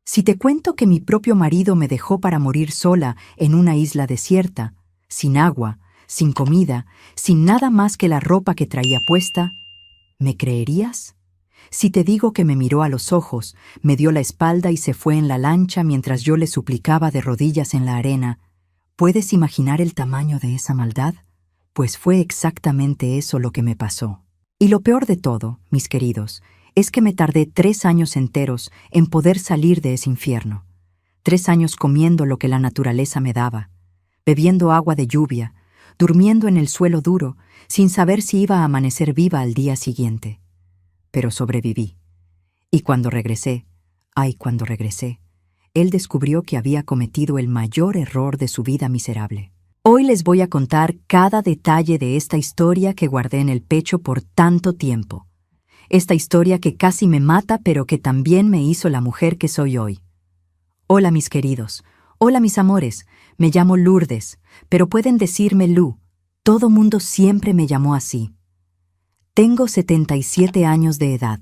Si te cuento que mi propio marido me dejó para morir sola en una isla desierta, sin agua, sin comida, sin nada más que la ropa que traía puesta, ¿me creerías? Si te digo que me miró a los ojos, me dio la espalda y se fue en la lancha mientras yo le suplicaba de rodillas en la arena, ¿puedes imaginar el tamaño de esa maldad? Pues fue exactamente eso lo que me pasó. Y lo peor de todo, mis queridos, es que me tardé 3 años enteros en poder salir de ese infierno. 3 años comiendo lo que la naturaleza me daba, bebiendo agua de lluvia, durmiendo en el suelo duro, sin saber si iba a amanecer viva al día siguiente. Pero sobreviví. Y cuando regresé, él descubrió que había cometido el mayor error de su vida miserable. Hoy les voy a contar cada detalle de esta historia que guardé en el pecho por tanto tiempo. Esta historia que casi me mata, pero que también me hizo la mujer que soy hoy. Hola, mis queridos. Hola, mis amores. Me llamo Lourdes, pero pueden decirme Lu. Todo mundo siempre me llamó así. Tengo 77 años de edad.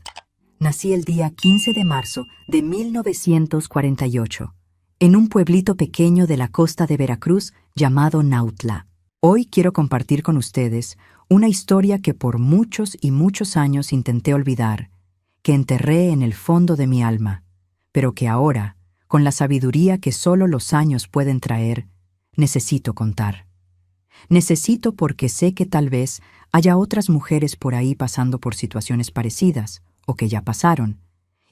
Nací el día 15 de marzo de 1948, en un pueblito pequeño de la costa de Veracruz llamado Nautla. Hoy quiero compartir con ustedes una historia que por muchos y muchos años intenté olvidar, que enterré en el fondo de mi alma, pero que ahora, con la sabiduría que solo los años pueden traer, necesito contar. Necesito porque sé que tal vez haya otras mujeres por ahí pasando por situaciones parecidas, o que ya pasaron,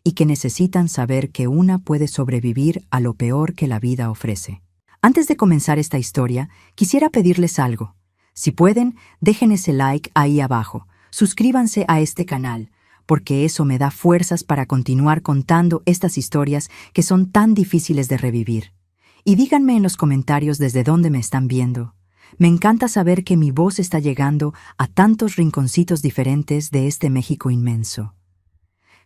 y que necesitan saber que una puede sobrevivir a lo peor que la vida ofrece. Antes de comenzar esta historia, quisiera pedirles algo. Si pueden, dejen ese like ahí abajo, suscríbanse a este canal, porque eso me da fuerzas para continuar contando estas historias que son tan difíciles de revivir. Y díganme en los comentarios desde dónde me están viendo. Me encanta saber que mi voz está llegando a tantos rinconcitos diferentes de este México inmenso.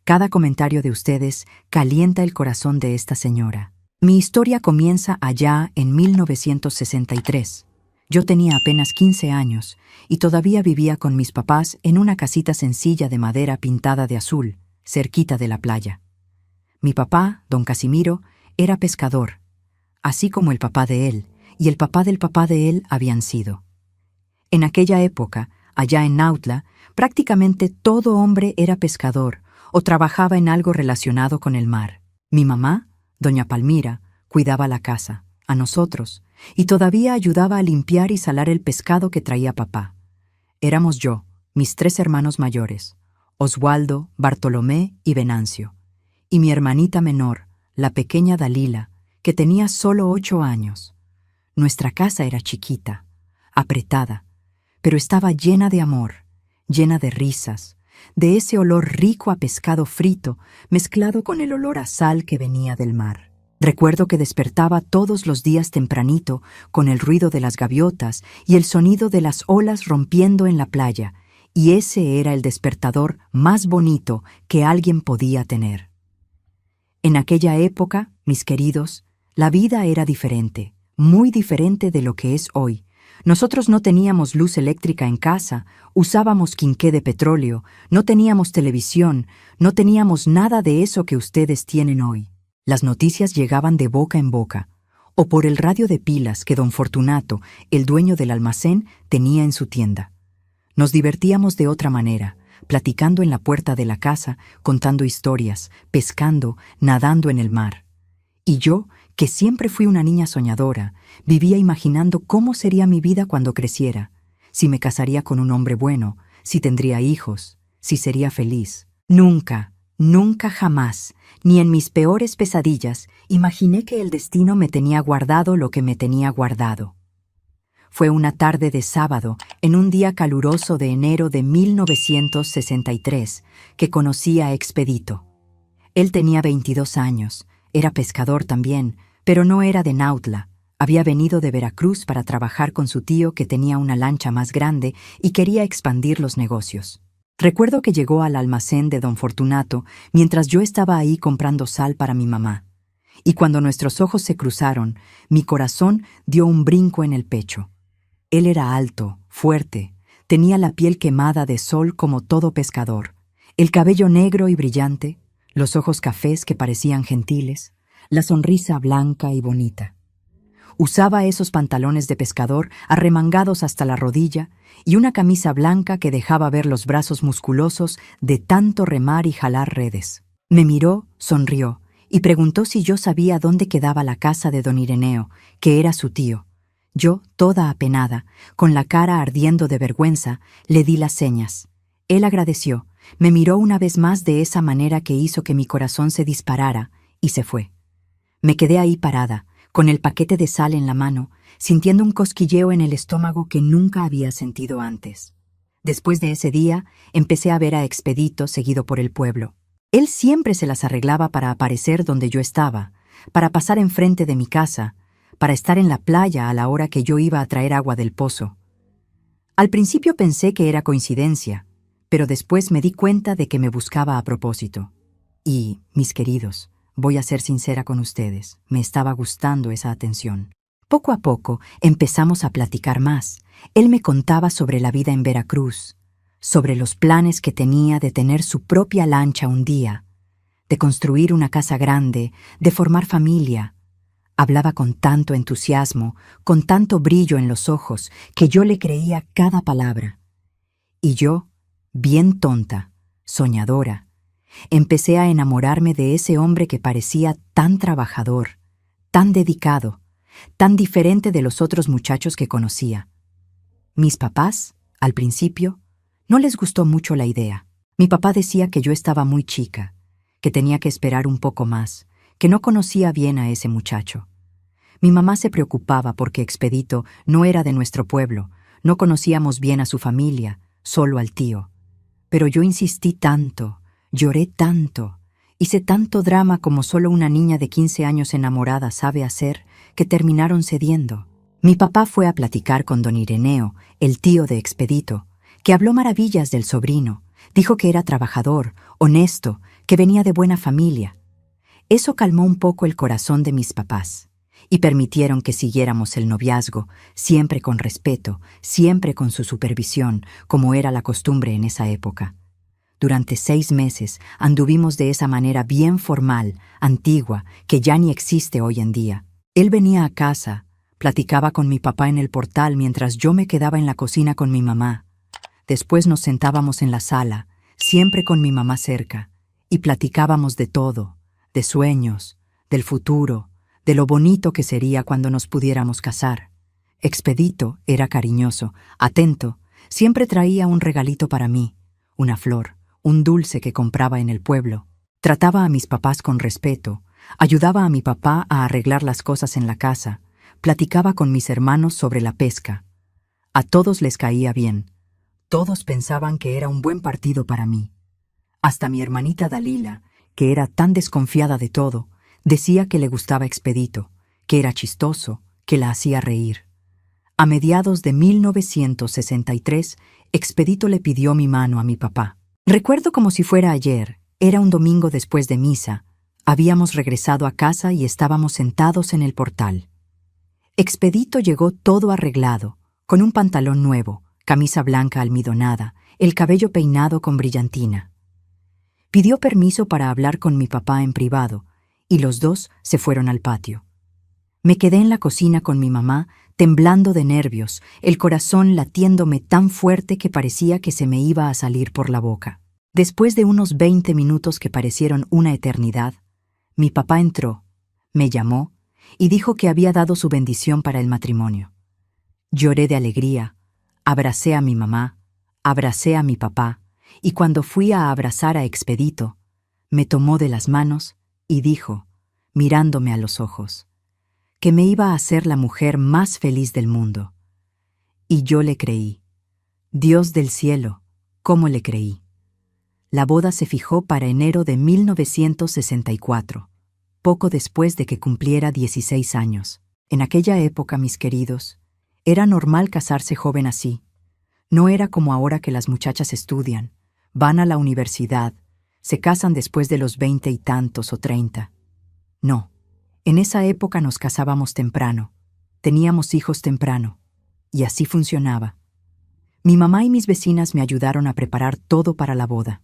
Cada comentario de ustedes calienta el corazón de esta señora. Mi historia comienza allá en 1963. Yo tenía apenas 15 años y todavía vivía con mis papás en una casita sencilla de madera pintada de azul, cerquita de la playa. Mi papá, don Casimiro, era pescador, así como el papá de él y el papá del papá de él habían sido. En aquella época, allá en Nautla, prácticamente todo hombre era pescador o trabajaba en algo relacionado con el mar. Mi mamá, doña Palmira, cuidaba la casa, a nosotros, y todavía ayudaba a limpiar y salar el pescado que traía papá. Éramos yo, mis 3 hermanos mayores, Oswaldo, Bartolomé y Venancio, y mi hermanita menor, la pequeña Dalila, que tenía solo 8 años. Nuestra casa era chiquita, apretada, pero estaba llena de amor, llena de risas, de ese olor rico a pescado frito mezclado con el olor a sal que venía del mar. Recuerdo que despertaba todos los días tempranito con el ruido de las gaviotas y el sonido de las olas rompiendo en la playa, y ese era el despertador más bonito que alguien podía tener. En aquella época, mis queridos, la vida era diferente, muy diferente de lo que es hoy. Nosotros no teníamos luz eléctrica en casa, usábamos quinqué de petróleo, no teníamos televisión, no teníamos nada de eso que ustedes tienen hoy. Las noticias llegaban de boca en boca, o por el radio de pilas que don Fortunato, el dueño del almacén, tenía en su tienda. Nos divertíamos de otra manera, platicando en la puerta de la casa, contando historias, pescando, nadando en el mar. Y yo, que siempre fui una niña soñadora, vivía imaginando cómo sería mi vida cuando creciera, si me casaría con un hombre bueno, si tendría hijos, si sería feliz. Nunca, nunca jamás, ni en mis peores pesadillas, imaginé que el destino me tenía guardado lo que me tenía guardado. Fue una tarde de sábado, en un día caluroso de enero de 1963, que conocí a Expedito. Él tenía 22 años, era pescador también, pero no era de Nautla. Había venido de Veracruz para trabajar con su tío que tenía una lancha más grande y quería expandir los negocios. Recuerdo que llegó al almacén de don Fortunato mientras yo estaba ahí comprando sal para mi mamá. Y cuando nuestros ojos se cruzaron, mi corazón dio un brinco en el pecho. Él era alto, fuerte, tenía la piel quemada de sol como todo pescador, el cabello negro y brillante, los ojos cafés que parecían gentiles, la sonrisa blanca y bonita. Usaba esos pantalones de pescador arremangados hasta la rodilla y una camisa blanca que dejaba ver los brazos musculosos de tanto remar y jalar redes. Me miró, sonrió y preguntó si yo sabía dónde quedaba la casa de don Ireneo, que era su tío. Yo, toda apenada, con la cara ardiendo de vergüenza, le di las señas. Él agradeció, me miró una vez más de esa manera que hizo que mi corazón se disparara y se fue. Me quedé ahí parada, con el paquete de sal en la mano, sintiendo un cosquilleo en el estómago que nunca había sentido antes. Después de ese día, empecé a ver a Expedito seguido por el pueblo. Él siempre se las arreglaba para aparecer donde yo estaba, para pasar enfrente de mi casa, para estar en la playa a la hora que yo iba a traer agua del pozo. Al principio pensé que era coincidencia, pero después me di cuenta de que me buscaba a propósito. Y, mis queridos, voy a ser sincera con ustedes, me estaba gustando esa atención. Poco a poco empezamos a platicar más. Él me contaba sobre la vida en Veracruz, sobre los planes que tenía de tener su propia lancha un día, de construir una casa grande, de formar familia. Hablaba con tanto entusiasmo, con tanto brillo en los ojos, que yo le creía cada palabra. Y yo, bien tonta, soñadora, empecé a enamorarme de ese hombre que parecía tan trabajador, tan dedicado, tan diferente de los otros muchachos que conocía. Mis papás, al principio, no les gustó mucho la idea. Mi papá decía que yo estaba muy chica, que tenía que esperar un poco más, que no conocía bien a ese muchacho. Mi mamá se preocupaba porque Expedito no era de nuestro pueblo, no conocíamos bien a su familia, solo al tío. Pero yo insistí tanto, lloré tanto, hice tanto drama como solo una niña de 15 años enamorada sabe hacer, que terminaron cediendo. Mi papá fue a platicar con don Ireneo, el tío de Expedito, que habló maravillas del sobrino, dijo que era trabajador, honesto, que venía de buena familia. Eso calmó un poco el corazón de mis papás, y permitieron que siguiéramos el noviazgo, siempre con respeto, siempre con su supervisión, como era la costumbre en esa época. Durante 6 meses anduvimos de esa manera bien formal, antigua, que ya ni existe hoy en día. Él venía a casa, platicaba con mi papá en el portal mientras yo me quedaba en la cocina con mi mamá. Después nos sentábamos en la sala, siempre con mi mamá cerca, y platicábamos de todo, de sueños, del futuro, de lo bonito que sería cuando nos pudiéramos casar. Expedito era cariñoso, atento, siempre traía un regalito para mí, una flor, un dulce que compraba en el pueblo. Trataba a mis papás con respeto, ayudaba a mi papá a arreglar las cosas en la casa, platicaba con mis hermanos sobre la pesca. A todos les caía bien. Todos pensaban que era un buen partido para mí. Hasta mi hermanita Dalila, que era tan desconfiada de todo, decía que le gustaba Expedito, que era chistoso, que la hacía reír. A mediados de 1963, Expedito le pidió mi mano a mi papá. Recuerdo como si fuera ayer, era un domingo después de misa. Habíamos regresado a casa y estábamos sentados en el portal. Expedito llegó todo arreglado, con un pantalón nuevo, camisa blanca almidonada, el cabello peinado con brillantina. Pidió permiso para hablar con mi papá en privado, y los dos se fueron al patio. Me quedé en la cocina con mi mamá, temblando de nervios, el corazón latiéndome tan fuerte que parecía que se me iba a salir por la boca. Después de unos 20 minutos que parecieron una eternidad, mi papá entró, me llamó y dijo que había dado su bendición para el matrimonio. Lloré de alegría, abracé a mi mamá, abracé a mi papá, y cuando fui a abrazar a Expedito, me tomó de las manos y dijo, mirándome a los ojos, que me iba a hacer la mujer más feliz del mundo. Y yo le creí. Dios del cielo, ¿cómo le creí? La boda se fijó para enero de 1964, poco después de que cumpliera 16 años. En aquella época, mis queridos, era normal casarse joven así. No era como ahora que las muchachas estudian, van a la universidad, se casan después de los 20 y tantos o 30. No, en esa época nos casábamos temprano, teníamos hijos temprano, y así funcionaba. Mi mamá y mis vecinas me ayudaron a preparar todo para la boda.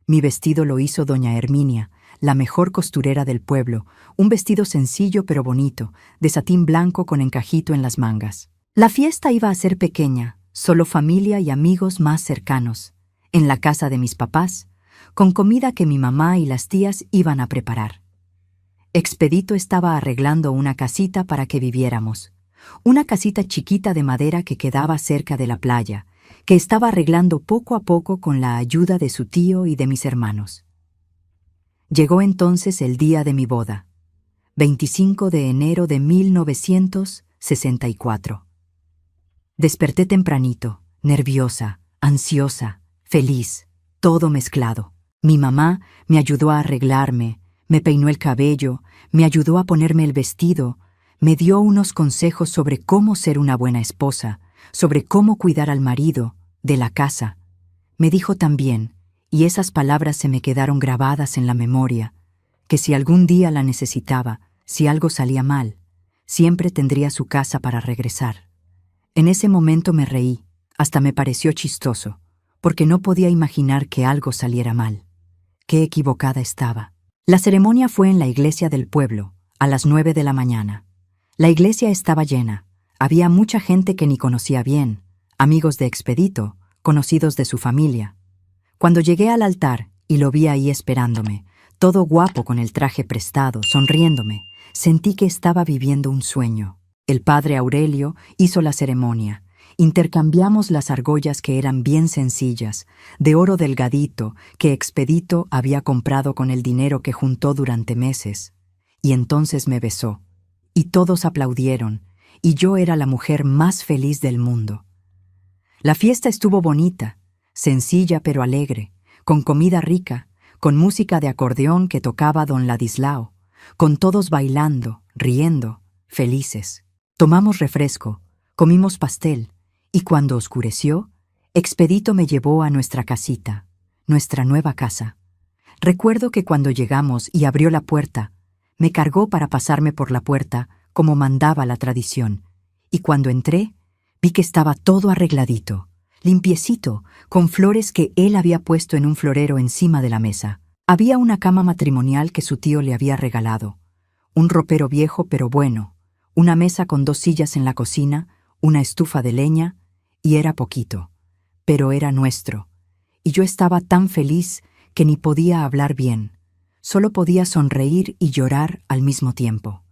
Mi vestido lo hizo doña Herminia, la mejor costurera del pueblo, un vestido sencillo pero bonito, de satín blanco con encajito en las mangas. La fiesta iba a ser pequeña, solo familia y amigos más cercanos, en la casa de mis papás, con comida que mi mamá y las tías iban a preparar. Expedito estaba arreglando una casita para que viviéramos, una casita chiquita de madera que quedaba cerca de la playa, que estaba arreglando poco a poco con la ayuda de su tío y de mis hermanos. Llegó entonces el día de mi boda, 25 de enero de 1964. Desperté tempranito, nerviosa, ansiosa, feliz, todo mezclado. Mi mamá me ayudó a arreglarme, me peinó el cabello, me ayudó a ponerme el vestido, me dio unos consejos sobre cómo ser una buena esposa, sobre cómo cuidar al marido, de la casa. Me dijo también, y esas palabras se me quedaron grabadas en la memoria, que si algún día la necesitaba, si algo salía mal, siempre tendría su casa para regresar. En ese momento me reí, hasta me pareció chistoso, porque no podía imaginar que algo saliera mal. Qué equivocada estaba. La ceremonia fue en la iglesia del pueblo, a las 9 de la mañana. La iglesia estaba llena. Había mucha gente que ni conocía bien, amigos de Expedito, conocidos de su familia. Cuando llegué al altar y lo vi ahí esperándome, todo guapo con el traje prestado, sonriéndome, sentí que estaba viviendo un sueño. El padre Aurelio hizo la ceremonia. Intercambiamos las argollas que eran bien sencillas, de oro delgadito que Expedito había comprado con el dinero que juntó durante meses. Y entonces me besó. Y todos aplaudieron, y yo era la mujer más feliz del mundo. La fiesta estuvo bonita, sencilla pero alegre, con comida rica, con música de acordeón que tocaba don Ladislao, con todos bailando, riendo, felices. Tomamos refresco, comimos pastel, y cuando oscureció, Expedito me llevó a nuestra casita, nuestra nueva casa. Recuerdo que cuando llegamos y abrió la puerta, me cargó para pasarme por la puerta como mandaba la tradición, y cuando entré, vi que estaba todo arregladito, limpiecito, con flores que él había puesto en un florero encima de la mesa. Había una cama matrimonial que su tío le había regalado, un ropero viejo pero bueno, una mesa con 2 sillas en la cocina, una estufa de leña, y era poquito, pero era nuestro, y yo estaba tan feliz que ni podía hablar bien, solo podía sonreír y llorar al mismo tiempo.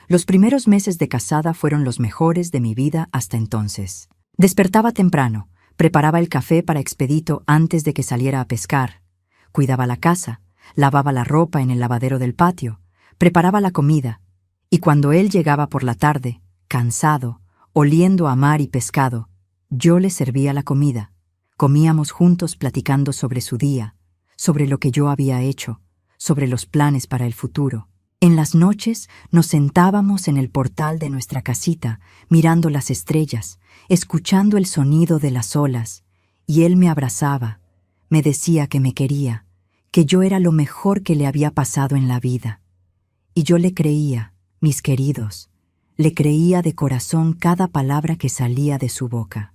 Los primeros meses de casada fueron los mejores de mi vida hasta entonces. Despertaba temprano, preparaba el café para Expedito antes de que saliera a pescar, cuidaba la casa, lavaba la ropa en el lavadero del patio, preparaba la comida, y cuando él llegaba por la tarde, cansado, oliendo a mar y pescado, yo le servía la comida. Comíamos juntos platicando sobre su día, sobre lo que yo había hecho, sobre los planes para el futuro. En las noches nos sentábamos en el portal de nuestra casita, mirando las estrellas, escuchando el sonido de las olas, y él me abrazaba, me decía que me quería, que yo era lo mejor que le había pasado en la vida. Y yo le creía, mis queridos, le creía de corazón cada palabra que salía de su boca.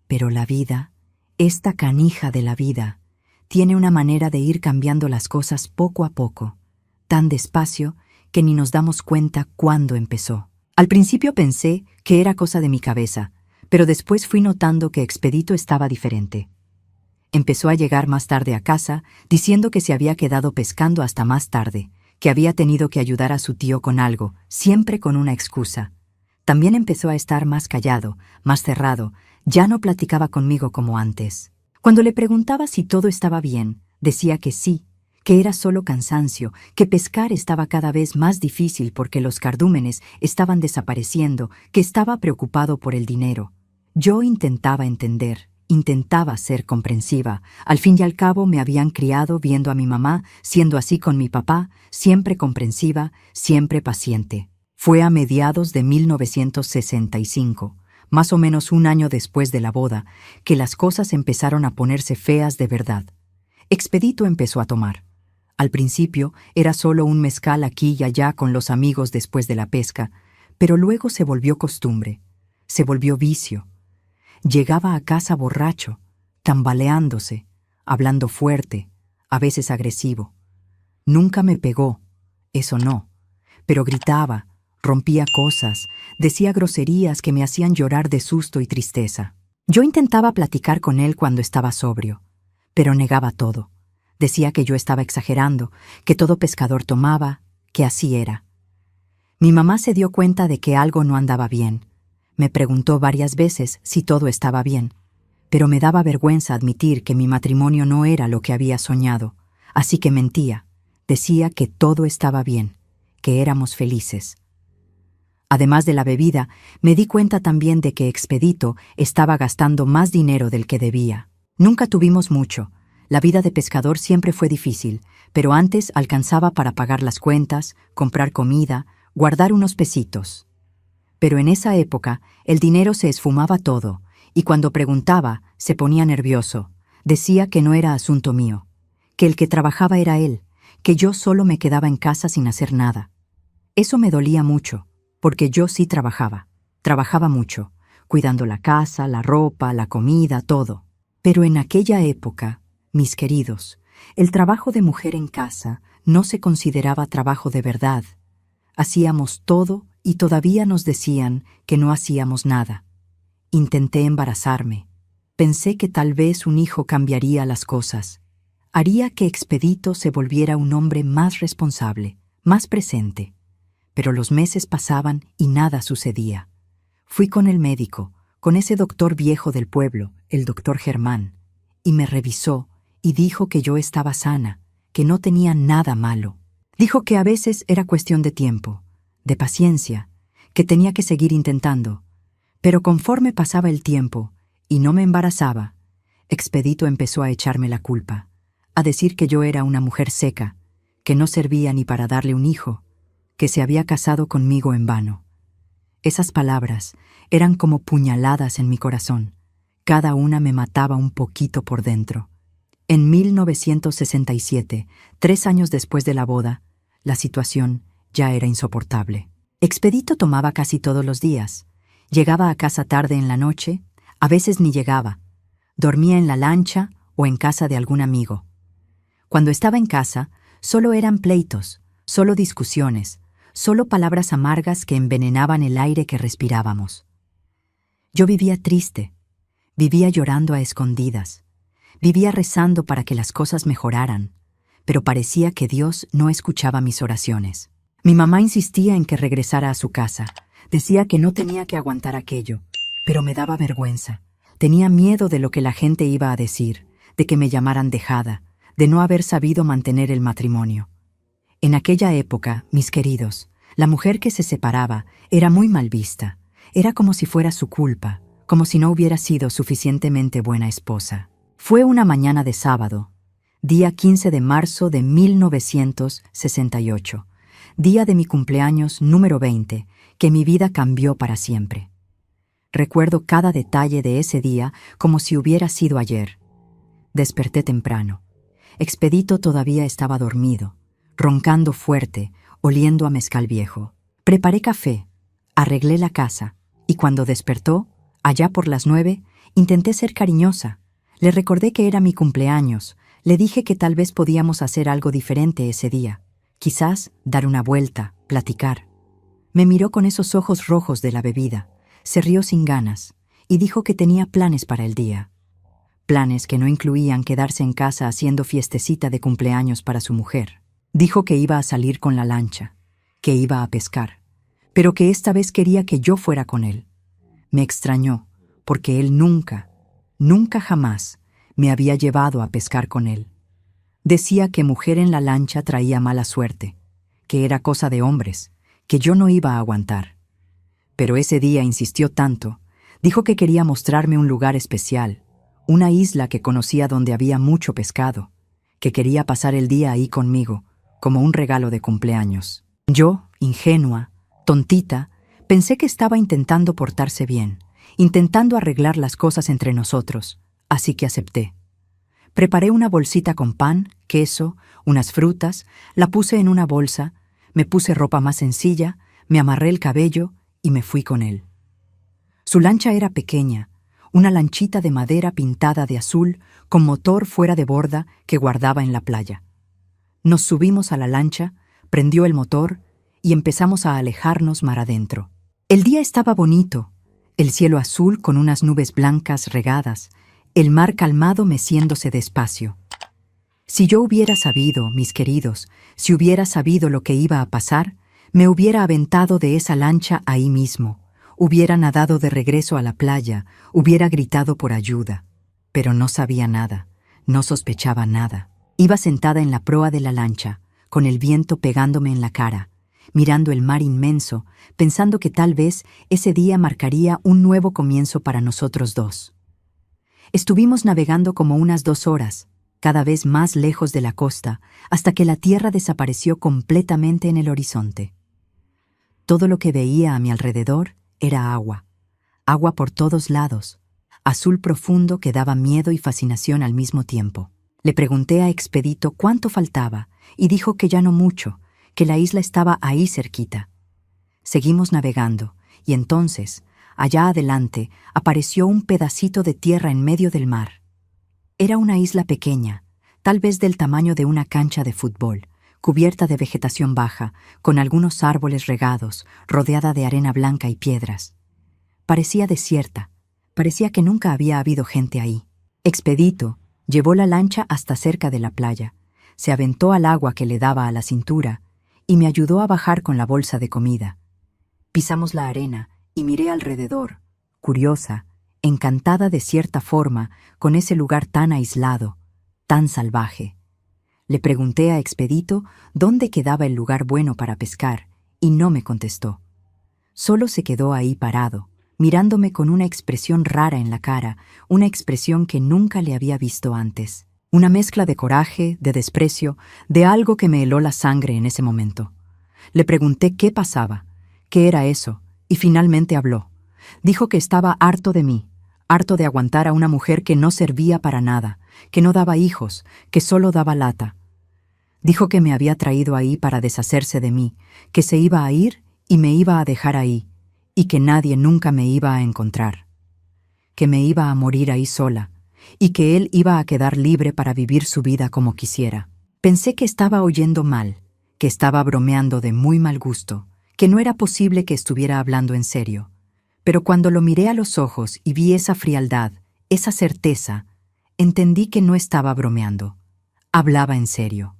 Pero la vida, esta canija de la vida, tiene una manera de ir cambiando las cosas poco a poco, tan despacio que ni nos damos cuenta cuándo empezó. Al principio pensé que era cosa de mi cabeza, pero después fui notando que Expedito estaba diferente. Empezó a llegar más tarde a casa, diciendo que se había quedado pescando hasta más tarde, que había tenido que ayudar a su tío con algo, siempre con una excusa. También empezó a estar más callado, más cerrado, ya no platicaba conmigo como antes. Cuando le preguntaba si todo estaba bien, decía que sí, que era solo cansancio, que pescar estaba cada vez más difícil porque los cardúmenes estaban desapareciendo, que estaba preocupado por el dinero. Yo intentaba entender, intentaba ser comprensiva. Al fin y al cabo me habían criado viendo a mi mamá, siendo así con mi papá, siempre comprensiva, siempre paciente. Fue a mediados de 1965, más o menos un año después de la boda, que las cosas empezaron a ponerse feas de verdad. Expedito empezó a tomar. Al principio era solo un mezcal aquí y allá con los amigos después de la pesca, pero luego se volvió costumbre, se volvió vicio. Llegaba a casa borracho, tambaleándose, hablando fuerte, a veces agresivo. Nunca me pegó, eso no, pero gritaba, rompía cosas, decía groserías que me hacían llorar de susto y tristeza. Yo intentaba platicar con él cuando estaba sobrio, pero negaba todo. Decía que yo estaba exagerando, que todo pescador tomaba, que así era. Mi mamá se dio cuenta de que algo no andaba bien. Me preguntó varias veces si todo estaba bien, pero me daba vergüenza admitir que mi matrimonio no era lo que había soñado, así que mentía. Decía que todo estaba bien, que éramos felices. Además de la bebida, me di cuenta también de que Expedito estaba gastando más dinero del que debía. Nunca tuvimos mucho. La vida de pescador siempre fue difícil, pero antes alcanzaba para pagar las cuentas, comprar comida, guardar unos pesitos. Pero en esa época el dinero se esfumaba todo, y cuando preguntaba se ponía nervioso. Decía que no era asunto mío, que el que trabajaba era él, que yo solo me quedaba en casa sin hacer nada. Eso me dolía mucho, porque yo sí trabajaba mucho, cuidando la casa, la ropa, la comida, todo. Pero en aquella época, mis queridos, el trabajo de mujer en casa no se consideraba trabajo de verdad. Hacíamos todo y todavía nos decían que no hacíamos nada. Intenté embarazarme. Pensé que tal vez un hijo cambiaría las cosas. Haría que Expedito se volviera un hombre más responsable, más presente. Pero los meses pasaban y nada sucedía. Fui con el médico, con ese doctor viejo del pueblo, el doctor Germán, y me revisó y dijo que yo estaba sana, que no tenía nada malo. Dijo que a veces era cuestión de tiempo, de paciencia, que tenía que seguir intentando. Pero conforme pasaba el tiempo y no me embarazaba, Expedito empezó a echarme la culpa, a decir que yo era una mujer seca, que no servía ni para darle un hijo, que se había casado conmigo en vano. Esas palabras eran como puñaladas en mi corazón. Cada una me mataba un poquito por dentro. En 1967, 3 años después de la boda, la situación ya era insoportable. Expedito tomaba casi todos los días. Llegaba a casa tarde en la noche, a veces ni llegaba. Dormía en la lancha o en casa de algún amigo. Cuando estaba en casa, solo eran pleitos, solo discusiones, solo palabras amargas que envenenaban el aire que respirábamos. Yo vivía triste, vivía llorando a escondidas, vivía rezando para que las cosas mejoraran, pero parecía que Dios no escuchaba mis oraciones. Mi mamá insistía en que regresara a su casa. Decía que no tenía que aguantar aquello, pero me daba vergüenza. Tenía miedo de lo que la gente iba a decir, de que me llamaran dejada, de no haber sabido mantener el matrimonio. En aquella época, mis queridos, la mujer que se separaba era muy mal vista. Era como si fuera su culpa, como si no hubiera sido suficientemente buena esposa. Fue una mañana de sábado, día 15 de marzo de 1968, día de mi cumpleaños número 20, que mi vida cambió para siempre. Recuerdo cada detalle de ese día como si hubiera sido ayer. Desperté temprano. Expedito todavía estaba dormido, roncando fuerte, oliendo a mezcal viejo. Preparé café, arreglé la casa, y cuando despertó, allá por las 9, intenté ser cariñosa. Le recordé que era mi cumpleaños, le dije que tal vez podíamos hacer algo diferente ese día. Quizás dar una vuelta, platicar. Me miró con esos ojos rojos de la bebida, se rió sin ganas, y dijo que tenía planes para el día. Planes que no incluían quedarse en casa haciendo fiestecita de cumpleaños para su mujer. Dijo que iba a salir con la lancha, que iba a pescar, pero que esta vez quería que yo fuera con él. Me extrañó, porque él nunca jamás me había llevado a pescar con él. Decía que mujer en la lancha traía mala suerte, que era cosa de hombres, que yo no iba a aguantar. Pero ese día insistió tanto, dijo que quería mostrarme un lugar especial, una isla que conocía donde había mucho pescado, que quería pasar el día ahí conmigo, como un regalo de cumpleaños. Yo, ingenua, tontita, pensé que estaba intentando portarse bien, intentando arreglar las cosas entre nosotros, así que acepté. Preparé una bolsita con pan, queso, unas frutas, la puse en una bolsa, me puse ropa más sencilla, me amarré el cabello y me fui con él. Su lancha era pequeña, una lanchita de madera pintada de azul con motor fuera de borda que guardaba en la playa. Nos subimos a la lancha, prendió el motor y empezamos a alejarnos mar adentro. El día estaba bonito, el cielo azul con unas nubes blancas regadas, el mar calmado meciéndose despacio. Si yo hubiera sabido, mis queridos, si hubiera sabido lo que iba a pasar, me hubiera aventado de esa lancha ahí mismo, hubiera nadado de regreso a la playa, hubiera gritado por ayuda. Pero no sabía nada, no sospechaba nada. Iba sentada en la proa de la lancha, con el viento pegándome en la cara, mirando el mar inmenso, pensando que tal vez ese día marcaría un nuevo comienzo para nosotros dos. Estuvimos navegando como unas 2 horas, cada vez más lejos de la costa, hasta que la tierra desapareció completamente en el horizonte. Todo lo que veía a mi alrededor era agua, agua por todos lados, azul profundo que daba miedo y fascinación al mismo tiempo. Le pregunté a Expedito cuánto faltaba y dijo que ya no mucho, que la isla estaba ahí cerquita. Seguimos navegando y entonces, allá adelante, apareció un pedacito de tierra en medio del mar. Era una isla pequeña, tal vez del tamaño de una cancha de fútbol, cubierta de vegetación baja, con algunos árboles regados, rodeada de arena blanca y piedras. Parecía desierta, parecía que nunca había habido gente ahí. Expedito llevó la lancha hasta cerca de la playa, se aventó al agua que le daba a la cintura y me ayudó a bajar con la bolsa de comida. Pisamos la arena y miré alrededor, curiosa, encantada de cierta forma con ese lugar tan aislado, tan salvaje. Le pregunté a Expedito dónde quedaba el lugar bueno para pescar y no me contestó. Solo se quedó ahí parado, mirándome con una expresión rara en la cara, una expresión que nunca le había visto antes. Una mezcla de coraje, de desprecio, de algo que me heló la sangre en ese momento. Le pregunté qué pasaba, qué era eso, y finalmente habló. Dijo que estaba harto de mí, harto de aguantar a una mujer que no servía para nada, que no daba hijos, que solo daba lata. Dijo que me había traído ahí para deshacerse de mí, que se iba a ir y me iba a dejar ahí, y que nadie nunca me iba a encontrar. Que me iba a morir ahí sola, y que él iba a quedar libre para vivir su vida como quisiera. Pensé que estaba oyendo mal, que estaba bromeando de muy mal gusto, que no era posible que estuviera hablando en serio. Pero cuando lo miré a los ojos y vi esa frialdad, esa certeza, entendí que no estaba bromeando. Hablaba en serio.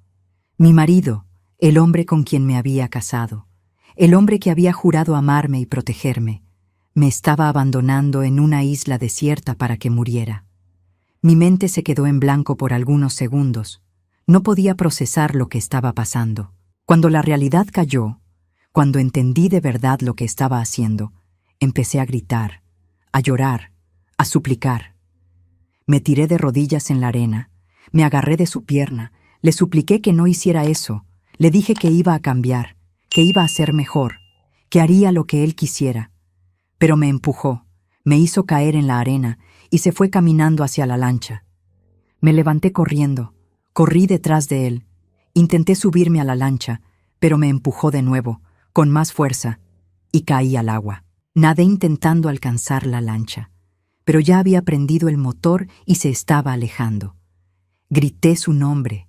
Mi marido, el hombre con quien me había casado, el hombre que había jurado amarme y protegerme, me estaba abandonando en una isla desierta para que muriera. Mi mente se quedó en blanco por algunos segundos. No podía procesar lo que estaba pasando. Cuando la realidad cayó, cuando entendí de verdad lo que estaba haciendo, empecé a gritar, a llorar, a suplicar. Me tiré de rodillas en la arena, me agarré de su pierna, le supliqué que no hiciera eso, le dije que iba a cambiar, que iba a ser mejor, que haría lo que él quisiera. Pero me empujó, me hizo caer en la arena y se fue caminando hacia la lancha. Me levanté corriendo, corrí detrás de él, intenté subirme a la lancha, pero me empujó de nuevo, con más fuerza, y caí al agua. Nadé intentando alcanzar la lancha, pero ya había prendido el motor y se estaba alejando. Grité su nombre,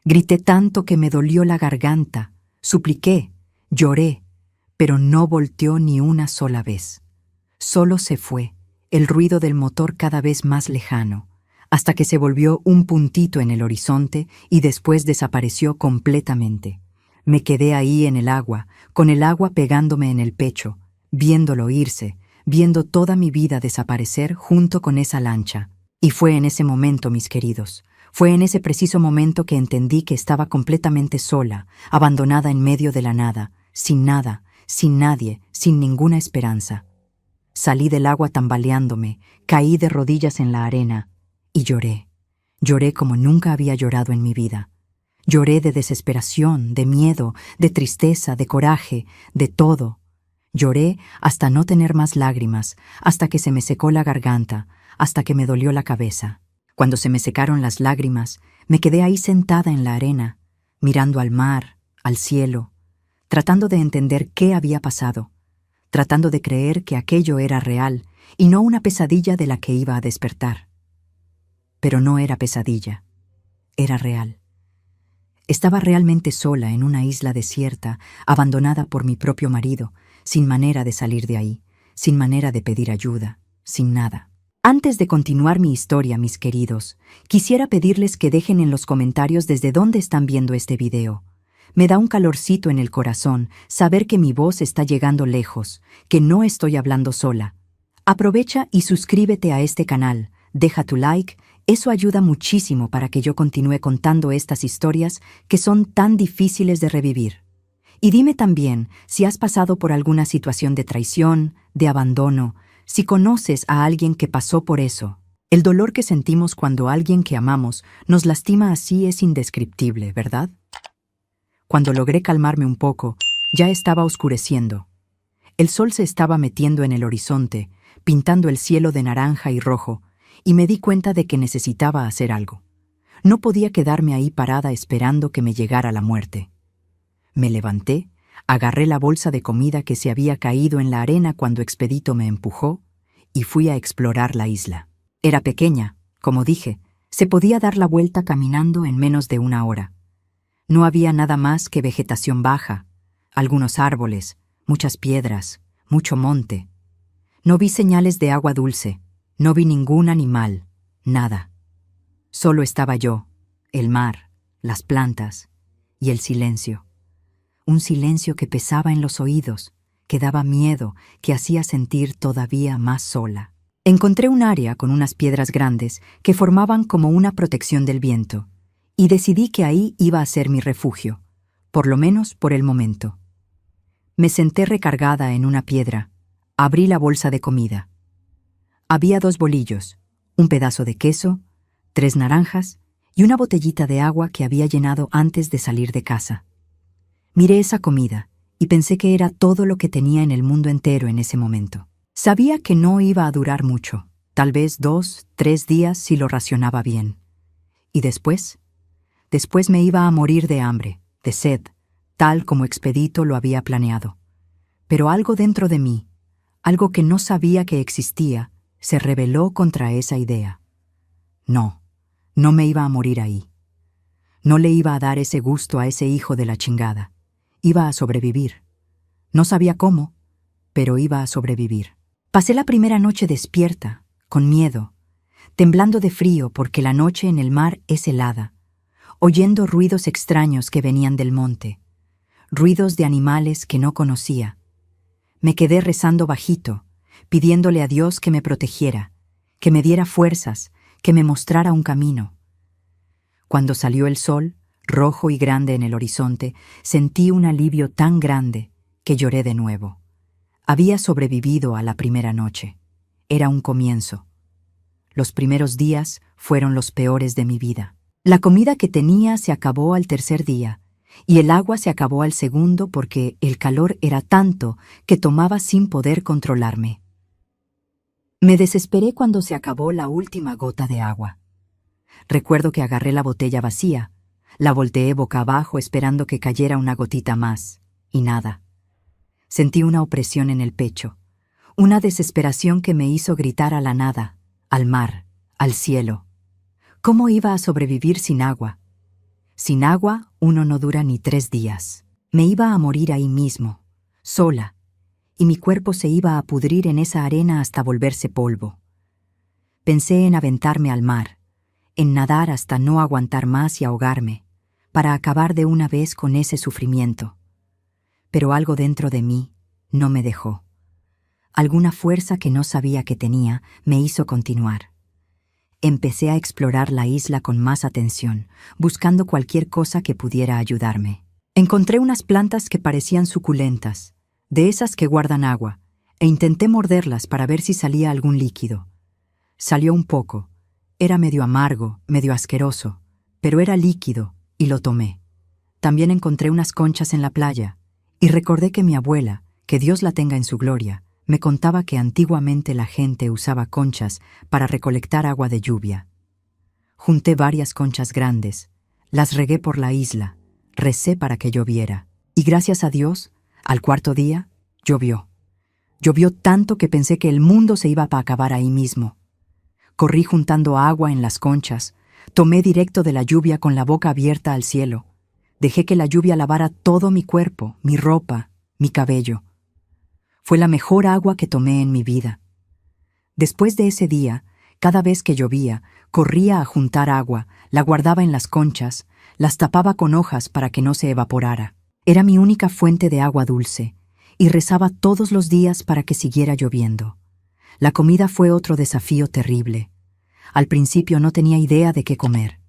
grité tanto que me dolió la garganta, supliqué, lloré, pero no volteó ni una sola vez. Solo se fue, el ruido del motor cada vez más lejano, hasta que se volvió un puntito en el horizonte y después desapareció completamente. Me quedé ahí en el agua, con el agua pegándome en el pecho, viéndolo irse, viendo toda mi vida desaparecer junto con esa lancha. Y fue en ese momento, mis queridos, fue en ese preciso momento que entendí que estaba completamente sola, abandonada en medio de la nada, sin nadie, sin ninguna esperanza. Salí del agua tambaleándome, caí de rodillas en la arena y lloré. Lloré como nunca había llorado en mi vida. Lloré de desesperación, de miedo, de tristeza, de coraje, de todo. Lloré hasta no tener más lágrimas, hasta que se me secó la garganta, hasta que me dolió la cabeza. Cuando se me secaron las lágrimas, me quedé ahí sentada en la arena, mirando al mar, al cielo, tratando de entender qué había pasado, tratando de creer que aquello era real, y no una pesadilla de la que iba a despertar. Pero no era pesadilla, era real. Estaba realmente sola en una isla desierta, abandonada por mi propio marido, sin manera de salir de ahí, sin manera de pedir ayuda, sin nada. Antes de continuar mi historia, mis queridos, quisiera pedirles que dejen en los comentarios desde dónde están viendo este video. Me da un calorcito en el corazón saber que mi voz está llegando lejos, que no estoy hablando sola. Aprovecha y suscríbete a este canal, deja tu like, eso ayuda muchísimo para que yo continúe contando estas historias que son tan difíciles de revivir. Y dime también si has pasado por alguna situación de traición, de abandono, si conoces a alguien que pasó por eso. El dolor que sentimos cuando alguien que amamos nos lastima así es indescriptible, ¿verdad? Cuando logré calmarme un poco, ya estaba oscureciendo. El sol se estaba metiendo en el horizonte, pintando el cielo de naranja y rojo, y me di cuenta de que necesitaba hacer algo. No podía quedarme ahí parada esperando que me llegara la muerte. Me levanté, agarré la bolsa de comida que se había caído en la arena cuando Expedito me empujó y fui a explorar la isla. Era pequeña, como dije, se podía dar la vuelta caminando en menos de una hora. No había nada más que vegetación baja, algunos árboles, muchas piedras, mucho monte. No vi señales de agua dulce, no vi ningún animal, nada. Solo estaba yo, el mar, las plantas y el silencio. Un silencio que pesaba en los oídos, que daba miedo, que hacía sentir todavía más sola. Encontré un área con unas piedras grandes que formaban como una protección del viento, y decidí que ahí iba a ser mi refugio, por lo menos por el momento. Me senté recargada en una piedra, abrí la bolsa de comida. Había 2 bolillos, un pedazo de queso, 3 naranjas y una botellita de agua que había llenado antes de salir de casa. Miré esa comida y pensé que era todo lo que tenía en el mundo entero en ese momento. Sabía que no iba a durar mucho, tal vez 2, 3 días si lo racionaba bien. ¿Y después? Después me iba a morir de hambre, de sed, tal como Expedito lo había planeado. Pero algo dentro de mí, algo que no sabía que existía, se rebeló contra esa idea. No, no me iba a morir ahí. No le iba a dar ese gusto a ese hijo de la chingada. Iba a sobrevivir. No sabía cómo, pero iba a sobrevivir. Pasé la primera noche despierta, con miedo, temblando de frío porque la noche en el mar es helada, oyendo ruidos extraños que venían del monte, ruidos de animales que no conocía. Me quedé rezando bajito, pidiéndole a Dios que me protegiera, que me diera fuerzas, que me mostrara un camino. Cuando salió el sol, rojo y grande en el horizonte, sentí un alivio tan grande que lloré de nuevo. Había sobrevivido a la primera noche. Era un comienzo. Los primeros días fueron los peores de mi vida. La comida que tenía se acabó al tercer día, y el agua se acabó al segundo porque el calor era tanto que tomaba sin poder controlarme. Me desesperé cuando se acabó la última gota de agua. Recuerdo que agarré la botella vacía, la volteé boca abajo esperando que cayera una gotita más, y nada. Sentí una opresión en el pecho, una desesperación que me hizo gritar a la nada, al mar, al cielo. ¿Cómo iba a sobrevivir sin agua? Sin agua, uno no dura ni 3 días. Me iba a morir ahí mismo, sola, y mi cuerpo se iba a pudrir en esa arena hasta volverse polvo. Pensé en aventarme al mar, en nadar hasta no aguantar más y ahogarme, para acabar de una vez con ese sufrimiento. Pero algo dentro de mí no me dejó. Alguna fuerza que no sabía que tenía me hizo continuar. Empecé a explorar la isla con más atención, buscando cualquier cosa que pudiera ayudarme. Encontré unas plantas que parecían suculentas, de esas que guardan agua, e intenté morderlas para ver si salía algún líquido. Salió un poco. Era medio amargo, medio asqueroso, pero era líquido y lo tomé. También encontré unas conchas en la playa y recordé que mi abuela, que Dios la tenga en su gloria, me contaba que antiguamente la gente usaba conchas para recolectar agua de lluvia. Junté varias conchas grandes, las regué por la isla, recé para que lloviera, y gracias a Dios, al 4.º día, llovió. Llovió tanto que pensé que el mundo se iba a acabar ahí mismo. Corrí juntando agua en las conchas, tomé directo de la lluvia con la boca abierta al cielo. Dejé que la lluvia lavara todo mi cuerpo, mi ropa, mi cabello. Fue la mejor agua que tomé en mi vida. Después de ese día, cada vez que llovía, corría a juntar agua, la guardaba en las conchas, las tapaba con hojas para que no se evaporara. Era mi única fuente de agua dulce, y rezaba todos los días para que siguiera lloviendo. La comida fue otro desafío terrible. Al principio no tenía idea de qué comer.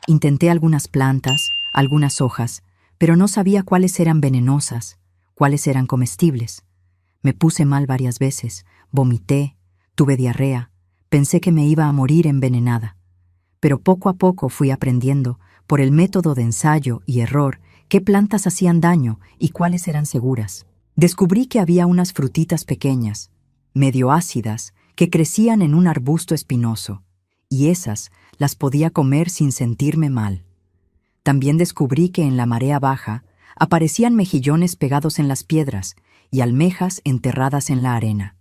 Intenté algunas plantas, algunas hojas, pero no sabía cuáles eran venenosas, cuáles eran comestibles. Me puse mal varias veces, vomité, tuve diarrea, pensé que me iba a morir envenenada. Pero poco a poco fui aprendiendo, por el método de ensayo y error, qué plantas hacían daño y cuáles eran seguras. Descubrí que había unas frutitas pequeñas, medio ácidas, que crecían en un arbusto espinoso, y esas las podía comer sin sentirme mal. También descubrí que en la marea baja aparecían mejillones pegados en las piedras y almejas enterradas en la arena.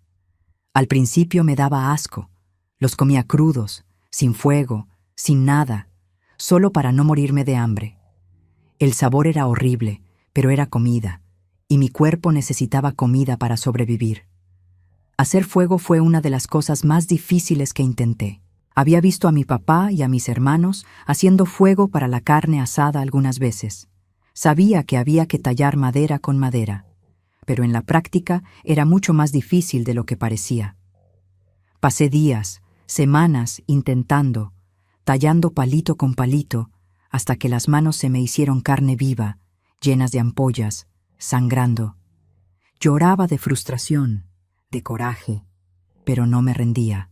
Al principio me daba asco. Los comía crudos, sin fuego, sin nada, solo para no morirme de hambre. El sabor era horrible, pero era comida, y mi cuerpo necesitaba comida para sobrevivir. Hacer fuego fue una de las cosas más difíciles que intenté. Había visto a mi papá y a mis hermanos haciendo fuego para la carne asada algunas veces. Sabía que había que tallar madera con madera, pero en la práctica era mucho más difícil de lo que parecía. Pasé días, semanas intentando, tallando palito con palito, hasta que las manos se me hicieron carne viva, llenas de ampollas, sangrando. Lloraba de frustración, de coraje, pero no me rendía.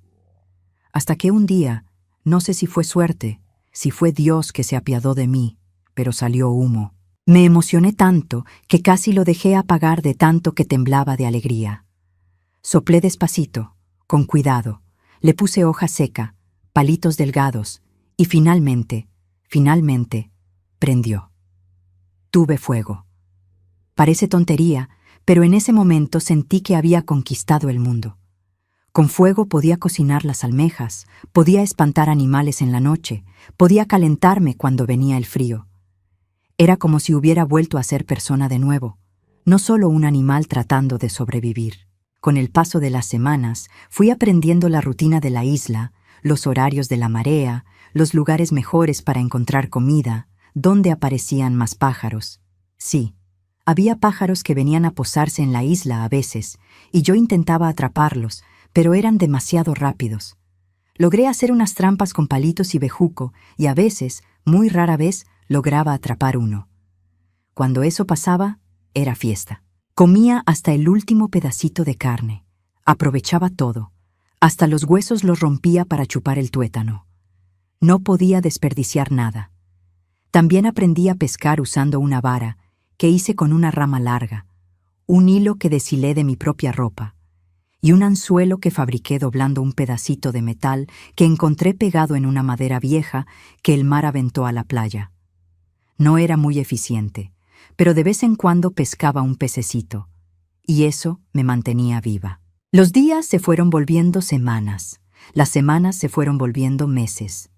Hasta que un día, no sé si fue suerte, si fue Dios que se apiadó de mí, pero salió humo. Me emocioné tanto que casi lo dejé apagar de tanto que temblaba de alegría. Soplé despacito, con cuidado, le puse hoja seca, palitos delgados, y finalmente, prendió. Tuve fuego. Parece tontería, pero en ese momento sentí que había conquistado el mundo. Con fuego podía cocinar las almejas, podía espantar animales en la noche, podía calentarme cuando venía el frío. Era como si hubiera vuelto a ser persona de nuevo, no solo un animal tratando de sobrevivir. Con el paso de las semanas, fui aprendiendo la rutina de la isla, los horarios de la marea, los lugares mejores para encontrar comida, dónde aparecían más pájaros. Sí, había pájaros que venían a posarse en la isla a veces, y yo intentaba atraparlos, pero eran demasiado rápidos. Logré hacer unas trampas con palitos y bejuco, y a veces, muy rara vez, lograba atrapar uno. Cuando eso pasaba, era fiesta. Comía hasta el último pedacito de carne. Aprovechaba todo. Hasta los huesos los rompía para chupar el tuétano. No podía desperdiciar nada. También aprendí a pescar usando una vara que hice con una rama larga, un hilo que deshilé de mi propia ropa, y un anzuelo que fabriqué doblando un pedacito de metal que encontré pegado en una madera vieja que el mar aventó a la playa. No era muy eficiente, pero de vez en cuando pescaba un pececito, y eso me mantenía viva. Los días se fueron volviendo semanas, las semanas se fueron volviendo meses.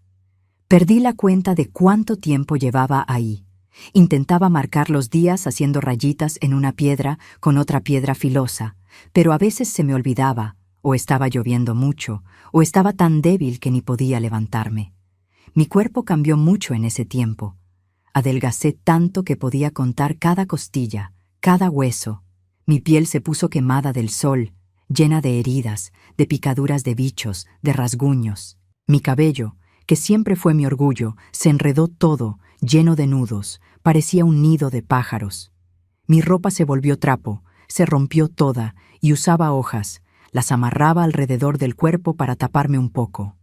Perdí la cuenta de cuánto tiempo llevaba ahí. Intentaba marcar los días haciendo rayitas en una piedra con otra piedra filosa, pero a veces se me olvidaba, o estaba lloviendo mucho, o estaba tan débil que ni podía levantarme. Mi cuerpo cambió mucho en ese tiempo. Adelgacé tanto que podía contar cada costilla, cada hueso. Mi piel se puso quemada del sol, llena de heridas, de picaduras de bichos, de rasguños. Mi cabello, que siempre fue mi orgullo, se enredó todo, lleno de nudos, parecía un nido de pájaros. Mi ropa se volvió trapo, se rompió toda y usaba hojas, las amarraba alrededor del cuerpo para taparme un poco.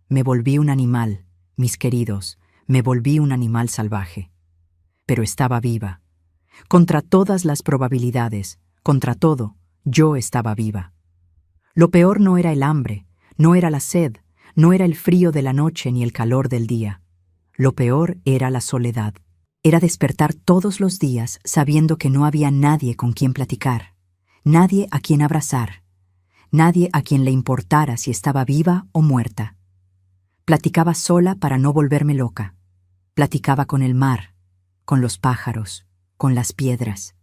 Me volví un animal, mis queridos, me volví un animal salvaje. Pero estaba viva. Contra todas las probabilidades, contra todo, yo estaba viva. Lo peor no era el hambre, no era la sed, no era el frío de la noche ni el calor del día. Lo peor era la soledad. Era despertar todos los días sabiendo que no había nadie con quien platicar, nadie a quien abrazar, nadie a quien le importara si estaba viva o muerta. Platicaba sola para no volverme loca. Platicaba con el mar, con los pájaros, con las piedras.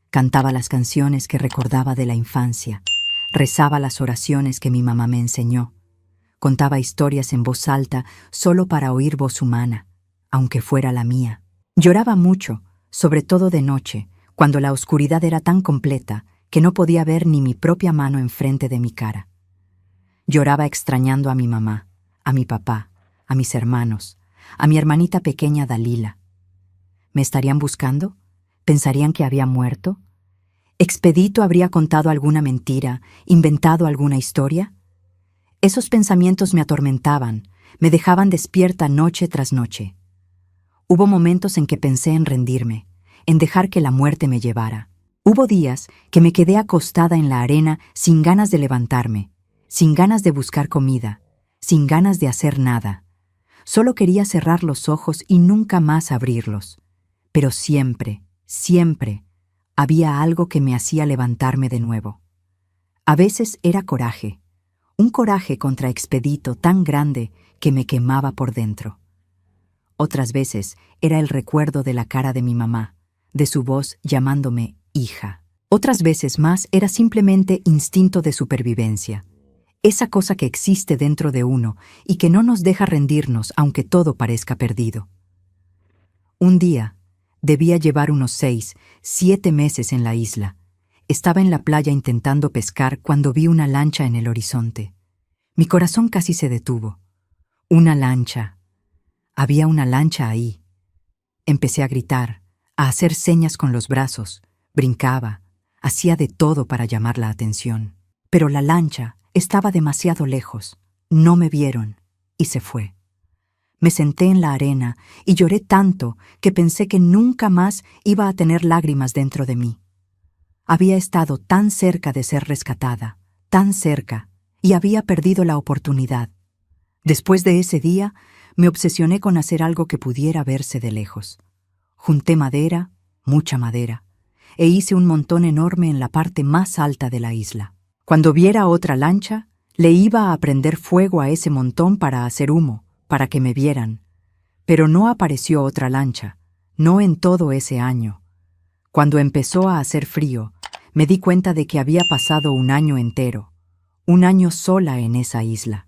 Cantaba las canciones que recordaba de la infancia. Rezaba las oraciones que mi mamá me enseñó. Contaba historias en voz alta solo para oír voz humana, aunque fuera la mía. Lloraba mucho, sobre todo de noche, cuando la oscuridad era tan completa que no podía ver ni mi propia mano enfrente de mi cara. Lloraba extrañando a mi mamá, a mi papá, a mis hermanos, a mi hermanita pequeña Dalila. ¿Me estarían buscando? ¿Pensarían que había muerto? ¿Expedito habría contado alguna mentira, inventado alguna historia? Esos pensamientos me atormentaban, me dejaban despierta noche tras noche. Hubo momentos en que pensé en rendirme, en dejar que la muerte me llevara. Hubo días que me quedé acostada en la arena sin ganas de levantarme, sin ganas de buscar comida, sin ganas de hacer nada. Solo quería cerrar los ojos y nunca más abrirlos. Pero siempre, siempre, había algo que me hacía levantarme de nuevo. A veces era coraje, un coraje contra Expedito tan grande que me quemaba por dentro. Otras veces era el recuerdo de la cara de mi mamá, de su voz llamándome hija. Otras veces más era simplemente instinto de supervivencia, esa cosa que existe dentro de uno y que no nos deja rendirnos aunque todo parezca perdido. Un día, debía llevar unos 6, 7 meses en la isla. Estaba en la playa intentando pescar cuando vi una lancha en el horizonte. Mi corazón casi se detuvo. Una lancha. Había una lancha ahí. Empecé a gritar, a hacer señas con los brazos, brincaba, hacía de todo para llamar la atención. Pero la lancha estaba demasiado lejos, no me vieron y se fue. Me senté en la arena y lloré tanto que pensé que nunca más iba a tener lágrimas dentro de mí. Había estado tan cerca de ser rescatada, tan cerca, y había perdido la oportunidad. Después de ese día, me obsesioné con hacer algo que pudiera verse de lejos. Junté madera, mucha madera, e hice un montón enorme en la parte más alta de la isla. Cuando viera otra lancha, le iba a prender fuego a ese montón para hacer humo, para que me vieran. Pero no apareció otra lancha, no en todo ese año. Cuando empezó a hacer frío, me di cuenta de que había pasado un año entero, un año sola en esa isla,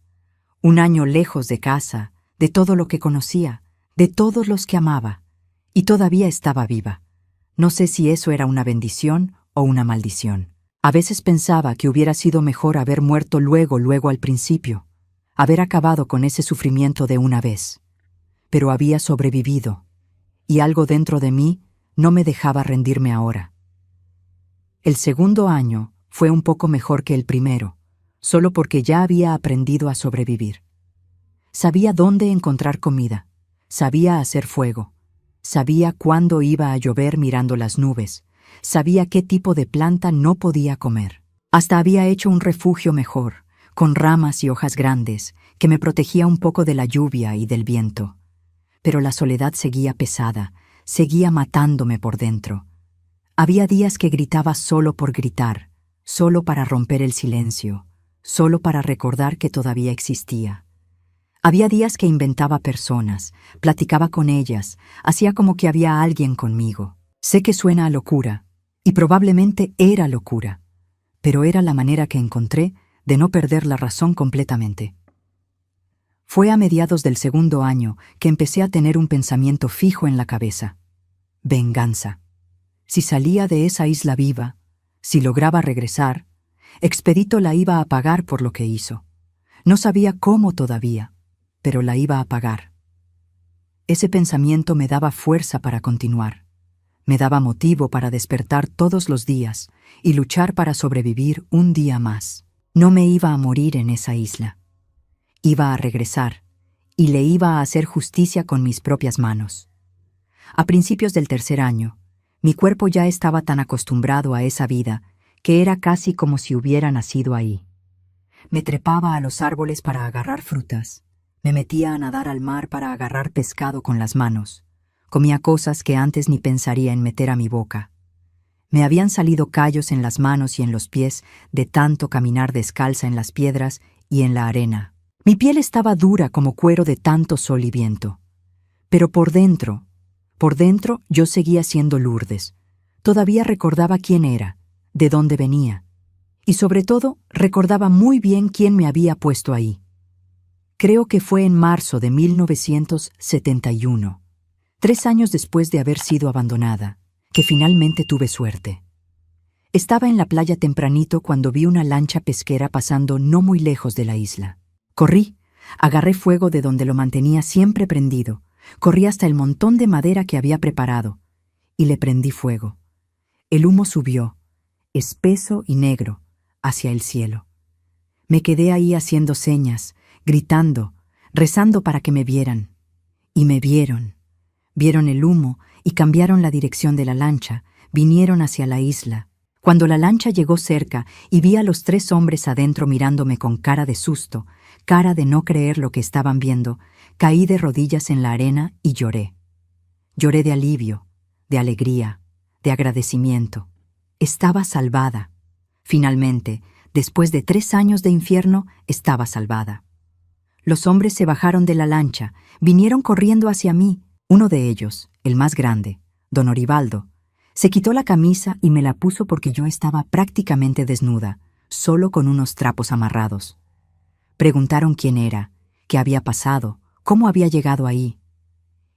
un año lejos de casa, de todo lo que conocía, de todos los que amaba, y todavía estaba viva. No sé si eso era una bendición o una maldición. A veces pensaba que hubiera sido mejor haber muerto luego al principio, haber acabado con ese sufrimiento de una vez. Pero había sobrevivido, y algo dentro de mí no me dejaba rendirme ahora. El segundo año fue un poco mejor que el primero, solo porque ya había aprendido a sobrevivir. Sabía dónde encontrar comida, sabía hacer fuego, sabía cuándo iba a llover mirando las nubes, sabía qué tipo de planta no podía comer. Hasta había hecho un refugio mejor, con ramas y hojas grandes, que me protegía un poco de la lluvia y del viento. Pero la soledad seguía pesada, seguía matándome por dentro. Había días que gritaba solo por gritar, solo para romper el silencio, solo para recordar que todavía existía. Había días que inventaba personas, platicaba con ellas, hacía como que había alguien conmigo. Sé que suena a locura, y probablemente era locura, pero era la manera que encontré de no perder la razón completamente. Fue a mediados del segundo año que empecé a tener un pensamiento fijo en la cabeza. Venganza. Si salía de esa isla viva, si lograba regresar, Expedito la iba a pagar por lo que hizo. No sabía cómo todavía, pero la iba a pagar. Ese pensamiento me daba fuerza para continuar. Me daba motivo para despertar todos los días y luchar para sobrevivir un día más. No me iba a morir en esa isla. Iba a regresar, y le iba a hacer justicia con mis propias manos. A principios del tercer año, mi cuerpo ya estaba tan acostumbrado a esa vida que era casi como si hubiera nacido ahí. Me trepaba a los árboles para agarrar frutas, me metía a nadar al mar para agarrar pescado con las manos, comía cosas que antes ni pensaría en meter a mi boca. Me habían salido callos en las manos y en los pies de tanto caminar descalza en las piedras y en la arena. Mi piel estaba dura como cuero de tanto sol y viento. Pero por dentro yo seguía siendo Lourdes. Todavía recordaba quién era, de dónde venía. Y sobre todo, recordaba muy bien quién me había puesto ahí. Creo que fue en marzo de 1971, 3 años después de haber sido abandonada, que finalmente tuve suerte. Estaba en la playa tempranito cuando vi una lancha pesquera pasando no muy lejos de la isla. Corrí, agarré fuego de donde lo mantenía siempre prendido, corrí hasta el montón de madera que había preparado, y le prendí fuego. El humo subió, espeso y negro, hacia el cielo. Me quedé ahí haciendo señas, gritando, rezando para que me vieran. Y me vieron. Vieron el humo y cambiaron la dirección de la lancha, vinieron hacia la isla. Cuando la lancha llegó cerca y vi a los 3 hombres adentro mirándome con cara de susto, cara de no creer lo que estaban viendo, caí de rodillas en la arena y lloré. Lloré de alivio, de alegría, de agradecimiento. Estaba salvada. Finalmente, después de 3 años de infierno, estaba salvada. Los hombres se bajaron de la lancha, vinieron corriendo hacia mí. Uno de ellos, el más grande, don Orivaldo, se quitó la camisa y me la puso porque yo estaba prácticamente desnuda, solo con unos trapos amarrados. Preguntaron quién era, qué había pasado, cómo había llegado ahí.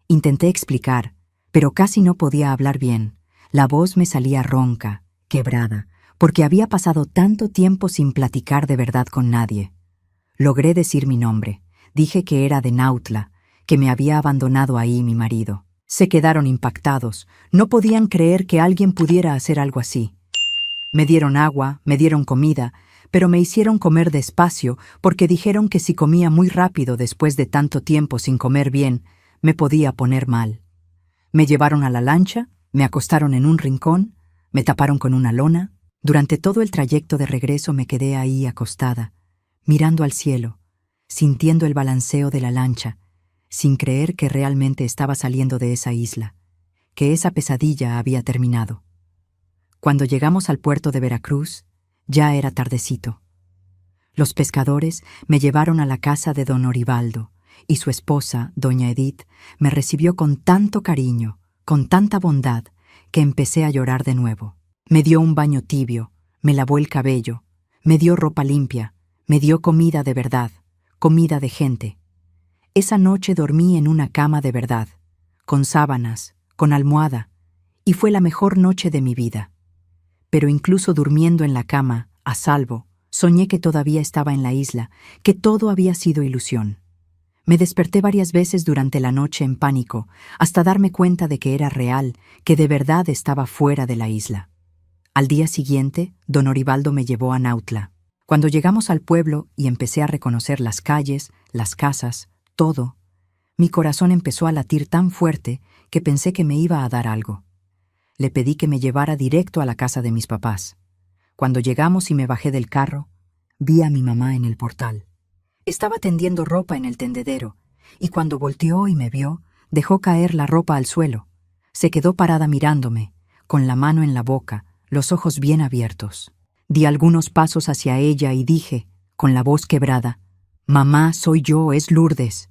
Intenté explicar, pero casi no podía hablar bien. La voz me salía ronca, quebrada, porque había pasado tanto tiempo sin platicar de verdad con nadie. Logré decir mi nombre. Dije que era de Nautla, que me había abandonado ahí mi marido. Se quedaron impactados. No podían creer que alguien pudiera hacer algo así. Me dieron agua, me dieron comida, pero me hicieron comer despacio porque dijeron que si comía muy rápido después de tanto tiempo sin comer bien, me podía poner mal. Me llevaron a la lancha, me acostaron en un rincón, me taparon con una lona. Durante todo el trayecto de regreso me quedé ahí acostada, mirando al cielo, sintiendo el balanceo de la lancha, sin creer que realmente estaba saliendo de esa isla, que esa pesadilla había terminado. Cuando llegamos al puerto de Veracruz, ya era tardecito. Los pescadores me llevaron a la casa de don Orivaldo, y su esposa, doña Edith, me recibió con tanto cariño, con tanta bondad, que empecé a llorar de nuevo. Me dio un baño tibio, me lavó el cabello, me dio ropa limpia, me dio comida de verdad, comida de gente. Esa noche dormí en una cama de verdad, con sábanas, con almohada, y fue la mejor noche de mi vida. Pero incluso durmiendo en la cama, a salvo, soñé que todavía estaba en la isla, que todo había sido ilusión. Me desperté varias veces durante la noche en pánico, hasta darme cuenta de que era real, que de verdad estaba fuera de la isla. Al día siguiente, don Orivaldo me llevó a Nautla. Cuando llegamos al pueblo y empecé a reconocer las calles, las casas, todo, mi corazón empezó a latir tan fuerte que pensé que me iba a dar algo. Le pedí que me llevara directo a la casa de mis papás. Cuando llegamos y me bajé del carro, vi a mi mamá en el portal. Estaba tendiendo ropa en el tendedero, y cuando volteó y me vio, dejó caer la ropa al suelo. Se quedó parada mirándome, con la mano en la boca, los ojos bien abiertos. Di algunos pasos hacia ella y dije, con la voz quebrada, «Mamá, soy yo, es Lourdes».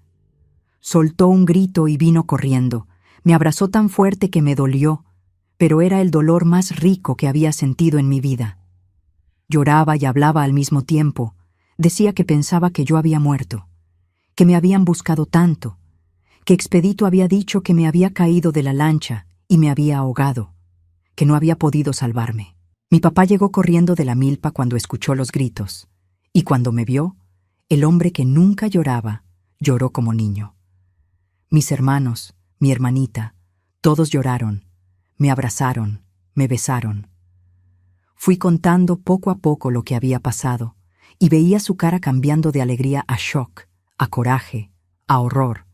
Soltó un grito y vino corriendo. Me abrazó tan fuerte que me dolió, pero era el dolor más rico que había sentido en mi vida. Lloraba y hablaba al mismo tiempo. Decía que pensaba que yo había muerto, que me habían buscado tanto, que Expedito había dicho que me había caído de la lancha y me había ahogado, que no había podido salvarme. Mi papá llegó corriendo de la milpa cuando escuchó los gritos, y cuando me vio, el hombre que nunca lloraba, lloró como niño. Mis hermanos, mi hermanita, todos lloraron, me abrazaron, me besaron. Fui contando poco a poco lo que había pasado, y veía su cara cambiando de alegría a shock, a coraje, a horror.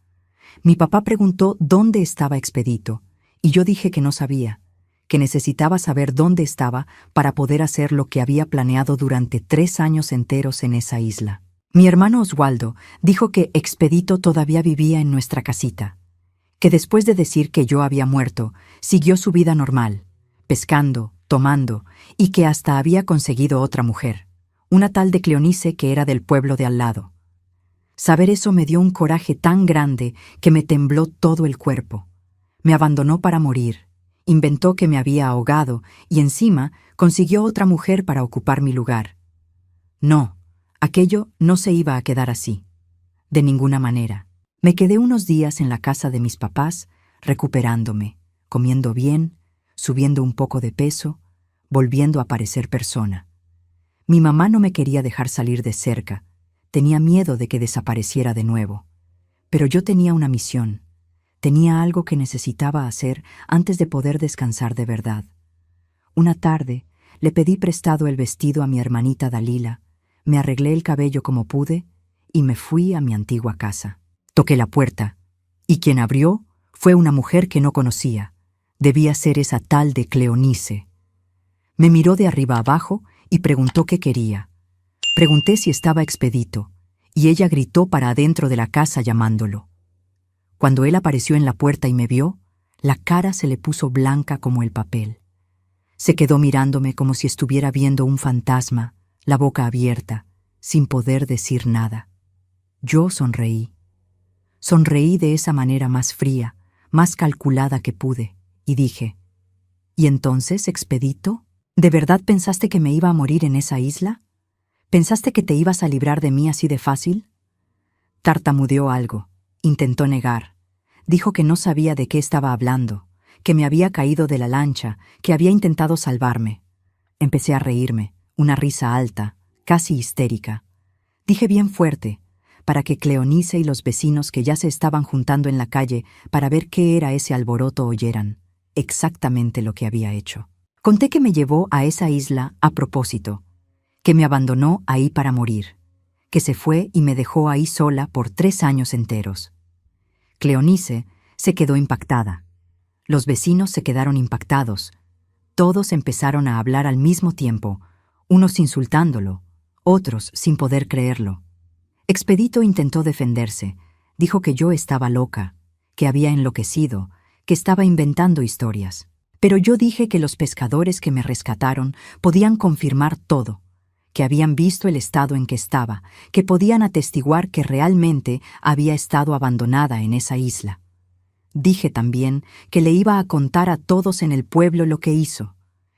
Mi papá preguntó dónde estaba Expedito, y yo dije que no sabía, que necesitaba saber dónde estaba para poder hacer lo que había planeado durante 3 años enteros en esa isla. Mi hermano Oswaldo dijo que Expedito todavía vivía en nuestra casita, que después de decir que yo había muerto, siguió su vida normal, pescando, tomando, y que hasta había conseguido otra mujer, una tal de Cleonice que era del pueblo de al lado. Saber eso me dio un coraje tan grande que me tembló todo el cuerpo. Me abandonó para morir, inventó que me había ahogado y encima consiguió otra mujer para ocupar mi lugar. No, aquello no se iba a quedar así. De ninguna manera. Me quedé unos días en la casa de mis papás, recuperándome, comiendo bien, subiendo un poco de peso, volviendo a parecer persona. Mi mamá no me quería dejar salir de cerca, tenía miedo de que desapareciera de nuevo. Pero yo tenía una misión, tenía algo que necesitaba hacer antes de poder descansar de verdad. Una tarde, le pedí prestado el vestido a mi hermanita Dalila, me arreglé el cabello como pude y me fui a mi antigua casa. Toqué la puerta, y quien abrió fue una mujer que no conocía. Debía ser esa tal de Cleonice. Me miró de arriba abajo y preguntó qué quería. Pregunté si estaba Expedito, y ella gritó para adentro de la casa llamándolo. Cuando él apareció en la puerta y me vio, la cara se le puso blanca como el papel. Se quedó mirándome como si estuviera viendo un fantasma, la boca abierta, sin poder decir nada. Yo sonreí. Sonreí de esa manera más fría, más calculada que pude, y dije, ¿y entonces, Expedito? ¿De verdad pensaste que me iba a morir en esa isla? ¿Pensaste que te ibas a librar de mí así de fácil? Tartamudeó algo, intentó negar. Dijo que no sabía de qué estaba hablando, que me había caído de la lancha, que había intentado salvarme. Empecé a reírme, una risa alta, casi histérica. Dije bien fuerte, para que Cleonice y los vecinos que ya se estaban juntando en la calle para ver qué era ese alboroto oyeran exactamente lo que había hecho. Conté que me llevó a esa isla a propósito, que me abandonó ahí para morir, que se fue y me dejó ahí sola por 3 años enteros. Cleonice se quedó impactada. Los vecinos se quedaron impactados. Todos empezaron a hablar al mismo tiempo, unos insultándolo, otros sin poder creerlo. Expedito intentó defenderse, dijo que yo estaba loca, que había enloquecido, que estaba inventando historias. Pero yo dije que los pescadores que me rescataron podían confirmar todo, que habían visto el estado en que estaba, que podían atestiguar que realmente había estado abandonada en esa isla. Dije también que le iba a contar a todos en el pueblo lo que hizo,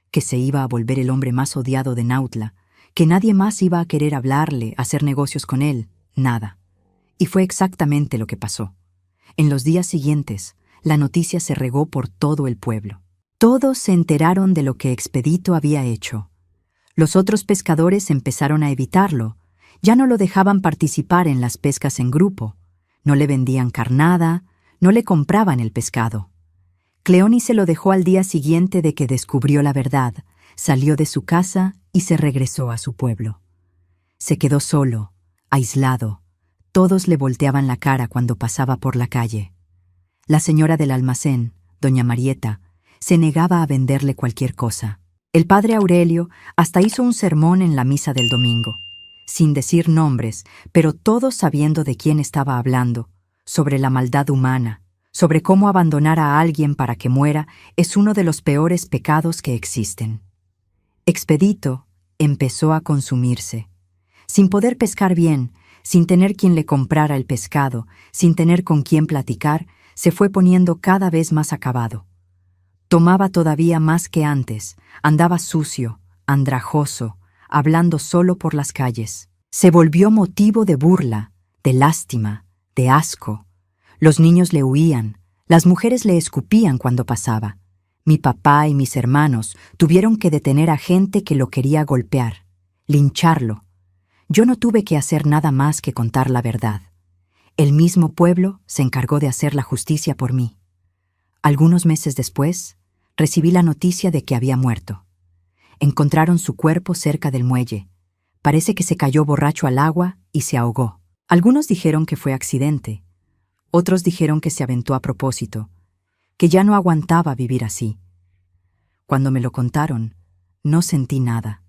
que se iba a volver el hombre más odiado de Nautla, que nadie más iba a querer hablarle, hacer negocios con él, nada. Y fue exactamente lo que pasó. En los días siguientes, la noticia se regó por todo el pueblo. Todos se enteraron de lo que Expedito había hecho. Los otros pescadores empezaron a evitarlo, ya no lo dejaban participar en las pescas en grupo, no le vendían carnada, no le compraban el pescado. Cleonice lo dejó al día siguiente de que descubrió la verdad, salió de su casa y se regresó a su pueblo. Se quedó solo, aislado. Todos le volteaban la cara cuando pasaba por la calle. La señora del almacén, doña Marieta, se negaba a venderle cualquier cosa. El padre Aurelio hasta hizo un sermón en la misa del domingo, sin decir nombres, pero todos sabiendo de quién estaba hablando, sobre la maldad humana, sobre cómo abandonar a alguien para que muera es uno de los peores pecados que existen. Expedito empezó a consumirse. Sin poder pescar bien, sin tener quien le comprara el pescado, sin tener con quién platicar, se fue poniendo cada vez más acabado. Tomaba todavía más que antes, andaba sucio, andrajoso, hablando solo por las calles. Se volvió motivo de burla, de lástima, de asco. Los niños le huían, las mujeres le escupían cuando pasaba. Mi papá y mis hermanos tuvieron que detener a gente que lo quería golpear, lincharlo. Yo no tuve que hacer nada más que contar la verdad. El mismo pueblo se encargó de hacer la justicia por mí. Algunos meses después, recibí la noticia de que había muerto. Encontraron su cuerpo cerca del muelle. Parece que se cayó borracho al agua y se ahogó. Algunos dijeron que fue accidente. Otros dijeron que se aventó a propósito, que ya no aguantaba vivir así. Cuando me lo contaron, no sentí nada,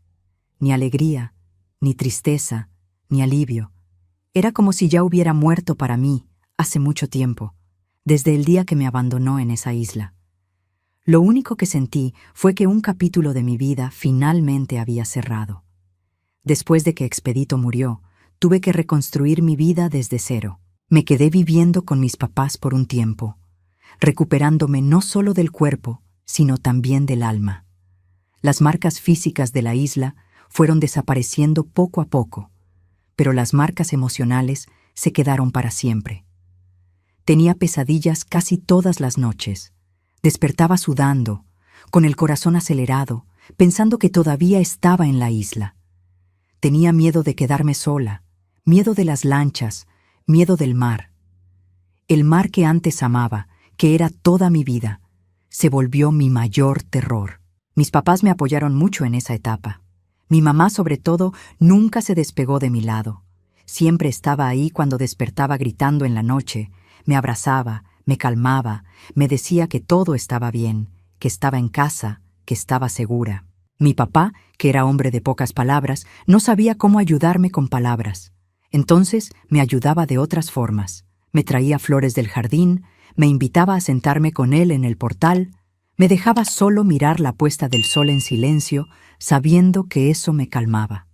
ni alegría, ni tristeza, ni alivio. Era como si ya hubiera muerto para mí hace mucho tiempo, desde el día que me abandonó en esa isla. Lo único que sentí fue que un capítulo de mi vida finalmente había cerrado. Después de que Expedito murió, tuve que reconstruir mi vida desde cero. Me quedé viviendo con mis papás por un tiempo, recuperándome no solo del cuerpo, sino también del alma. Las marcas físicas de la isla fueron desapareciendo poco a poco, pero las marcas emocionales se quedaron para siempre. Tenía pesadillas casi todas las noches. Despertaba sudando, con el corazón acelerado, pensando que todavía estaba en la isla. Tenía miedo de quedarme sola, miedo de las lanchas, miedo del mar. El mar que antes amaba, que era toda mi vida, se volvió mi mayor terror. Mis papás me apoyaron mucho en esa etapa. Mi mamá, sobre todo, nunca se despegó de mi lado. Siempre estaba ahí cuando despertaba gritando en la noche, me abrazaba, me calmaba, me decía que todo estaba bien, que estaba en casa, que estaba segura. Mi papá, que era hombre de pocas palabras, no sabía cómo ayudarme con palabras. Entonces me ayudaba de otras formas. Me traía flores del jardín, me invitaba a sentarme con él en el portal, me dejaba solo mirar la puesta del sol en silencio, sabiendo que eso me calmaba.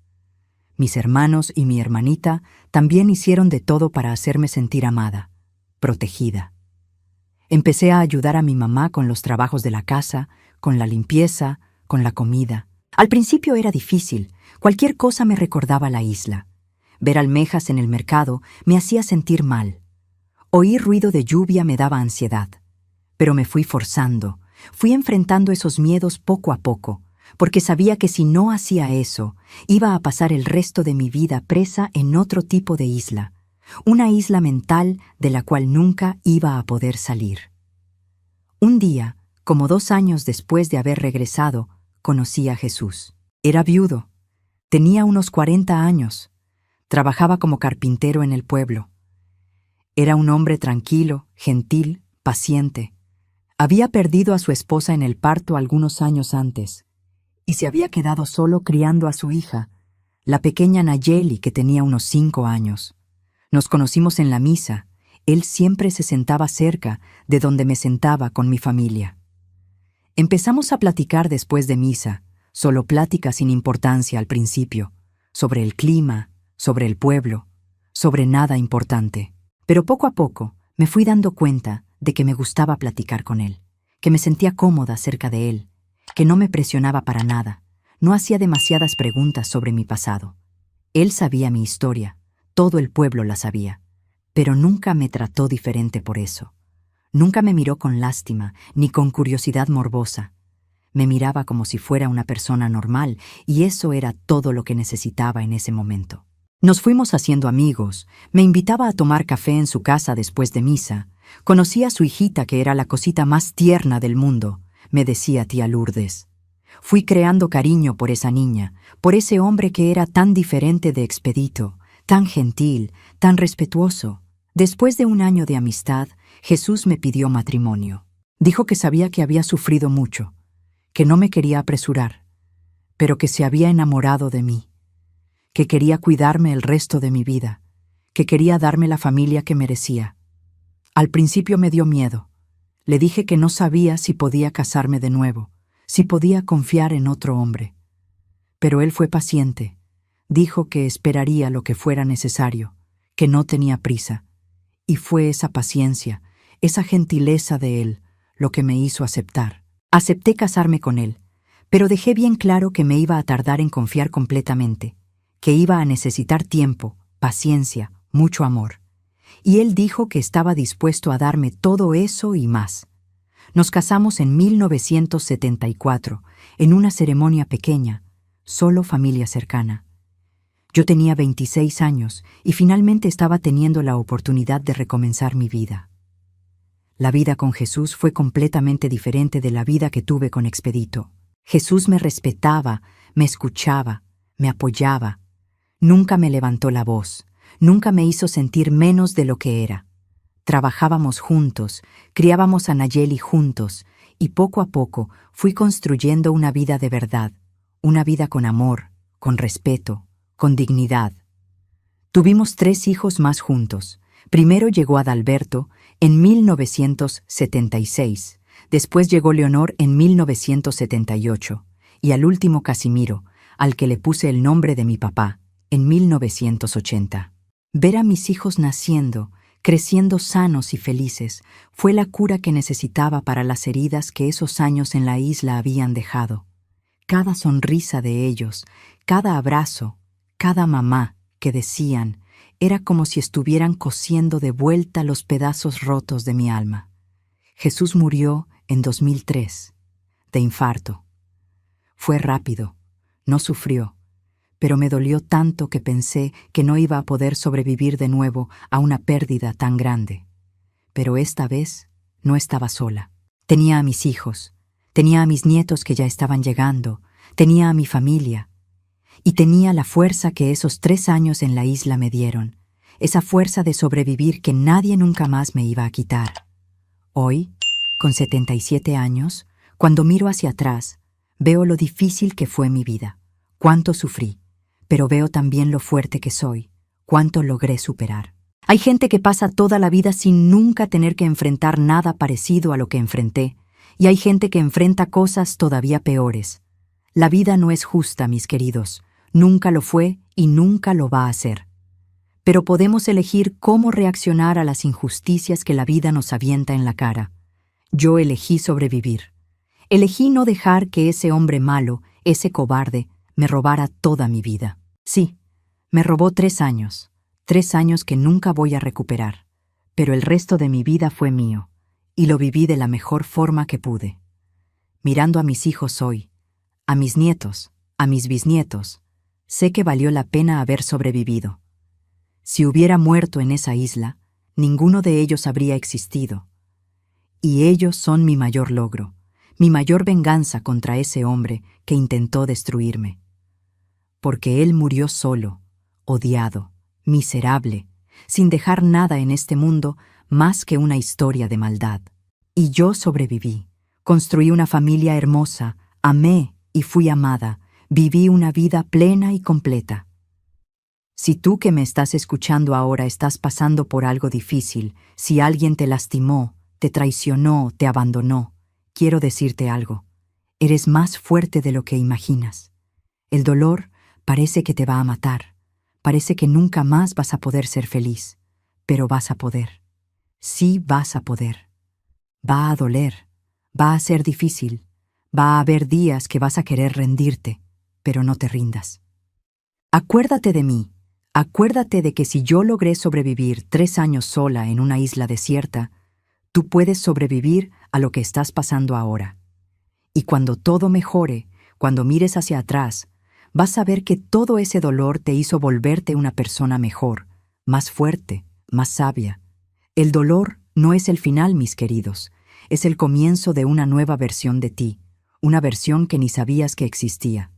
Mis hermanos y mi hermanita también hicieron de todo para hacerme sentir amada, protegida. Empecé a ayudar a mi mamá con los trabajos de la casa, con la limpieza, con la comida. Al principio era difícil, cualquier cosa me recordaba la isla. Ver almejas en el mercado me hacía sentir mal. Oír ruido de lluvia me daba ansiedad. Pero me fui forzando, fui enfrentando esos miedos poco a poco, porque sabía que si no hacía eso, iba a pasar el resto de mi vida presa en otro tipo de isla, una isla mental de la cual nunca iba a poder salir. Un día, como 2 años después de haber regresado, conocí a Jesús. Era viudo, tenía unos 40 años, trabajaba como carpintero en el pueblo. Era un hombre tranquilo, gentil, paciente. Había perdido a su esposa en el parto algunos años antes y se había quedado solo criando a su hija, la pequeña Nayeli, que tenía unos 5 años. Nos conocimos en la misa. Él siempre se sentaba cerca de donde me sentaba con mi familia. Empezamos a platicar después de misa, solo pláticas sin importancia al principio, sobre el clima, sobre el pueblo, sobre nada importante. Pero poco a poco me fui dando cuenta de que me gustaba platicar con él, que me sentía cómoda cerca de él, que no me presionaba para nada, no hacía demasiadas preguntas sobre mi pasado. Él sabía mi historia, todo el pueblo la sabía, pero nunca me trató diferente por eso. Nunca me miró con lástima ni con curiosidad morbosa. Me miraba como si fuera una persona normal y eso era todo lo que necesitaba en ese momento. Nos fuimos haciendo amigos, me invitaba a tomar café en su casa después de misa. Conocí a su hijita, que era la cosita más tierna del mundo, me decía tía Lourdes. Fui creando cariño por esa niña, por ese hombre que era tan diferente de Expedito, tan gentil, tan respetuoso. Después de 1 año de amistad, Jesús me pidió matrimonio. Dijo que sabía que había sufrido mucho, que no me quería apresurar, pero que se había enamorado de mí, que quería cuidarme el resto de mi vida, que quería darme la familia que merecía. Al principio me dio miedo. Le dije que no sabía si podía casarme de nuevo, si podía confiar en otro hombre. Pero él fue paciente. Dijo que esperaría lo que fuera necesario, que no tenía prisa. Y fue esa paciencia, esa gentileza de él, lo que me hizo aceptar. Acepté casarme con él, pero dejé bien claro que me iba a tardar en confiar completamente, que iba a necesitar tiempo, paciencia, mucho amor. Y él dijo que estaba dispuesto a darme todo eso y más. Nos casamos en 1974, en una ceremonia pequeña, solo familia cercana. Yo tenía 26 años y finalmente estaba teniendo la oportunidad de recomenzar mi vida. La vida con Jesús fue completamente diferente de la vida que tuve con Expedito. Jesús me respetaba, me escuchaba, me apoyaba. Nunca me levantó la voz, nunca me hizo sentir menos de lo que era. Trabajábamos juntos, criábamos a Nayeli juntos, y poco a poco fui construyendo una vida de verdad, una vida con amor, con respeto, con dignidad. Tuvimos 3 hijos más juntos. Primero llegó Adalberto en 1976, Después llegó Leonor en 1978 y al último Casimiro, al que le puse el nombre de mi papá, en 1980. Ver a mis hijos naciendo, creciendo sanos y felices, fue la cura que necesitaba para las heridas que esos años en la isla habían dejado. Cada sonrisa de ellos, cada abrazo, cada mamá que decían, era como si estuvieran cosiendo de vuelta los pedazos rotos de mi alma. Jesús murió en 2003, de infarto. Fue rápido, no sufrió, pero me dolió tanto que pensé que no iba a poder sobrevivir de nuevo a una pérdida tan grande. Pero esta vez no estaba sola. Tenía a mis hijos, tenía a mis nietos que ya estaban llegando, tenía a mi familia, y tenía la fuerza que esos 3 años en la isla me dieron, esa fuerza de sobrevivir que nadie nunca más me iba a quitar. Hoy, con 77 años, cuando miro hacia atrás, veo lo difícil que fue mi vida, cuánto sufrí, pero veo también lo fuerte que soy, cuánto logré superar. Hay gente que pasa toda la vida sin nunca tener que enfrentar nada parecido a lo que enfrenté, y hay gente que enfrenta cosas todavía peores. La vida no es justa, mis queridos, nunca lo fue y nunca lo va a ser. Pero podemos elegir cómo reaccionar a las injusticias que la vida nos avienta en la cara. Yo elegí sobrevivir. Elegí no dejar que ese hombre malo, ese cobarde, me robara toda mi vida. Sí, me robó 3 años, 3 años que nunca voy a recuperar, pero el resto de mi vida fue mío, y lo viví de la mejor forma que pude. Mirando a mis hijos hoy, a mis nietos, a mis bisnietos, sé que valió la pena haber sobrevivido. Si hubiera muerto en esa isla, ninguno de ellos habría existido. Y ellos son mi mayor logro, mi mayor venganza contra ese hombre que intentó destruirme. Porque él murió solo, odiado, miserable, sin dejar nada en este mundo más que una historia de maldad. Y yo sobreviví, construí una familia hermosa, amé y fui amada, viví una vida plena y completa. Si tú que me estás escuchando ahora estás pasando por algo difícil, si alguien te lastimó, te traicionó, te abandonó, quiero decirte algo. Eres más fuerte de lo que imaginas. El dolor parece que te va a matar. Parece que nunca más vas a poder ser feliz. Pero vas a poder. Sí vas a poder. Va a doler. Va a ser difícil. Va a haber días que vas a querer rendirte, pero no te rindas. Acuérdate de mí. Acuérdate de que si yo logré sobrevivir 3 años sola en una isla desierta, tú puedes sobrevivir a lo que estás pasando ahora. Y cuando todo mejore, cuando mires hacia atrás, vas a ver que todo ese dolor te hizo volverte una persona mejor, más fuerte, más sabia. El dolor no es el final, mis queridos, es el comienzo de una nueva versión de ti, una versión que ni sabías que existía.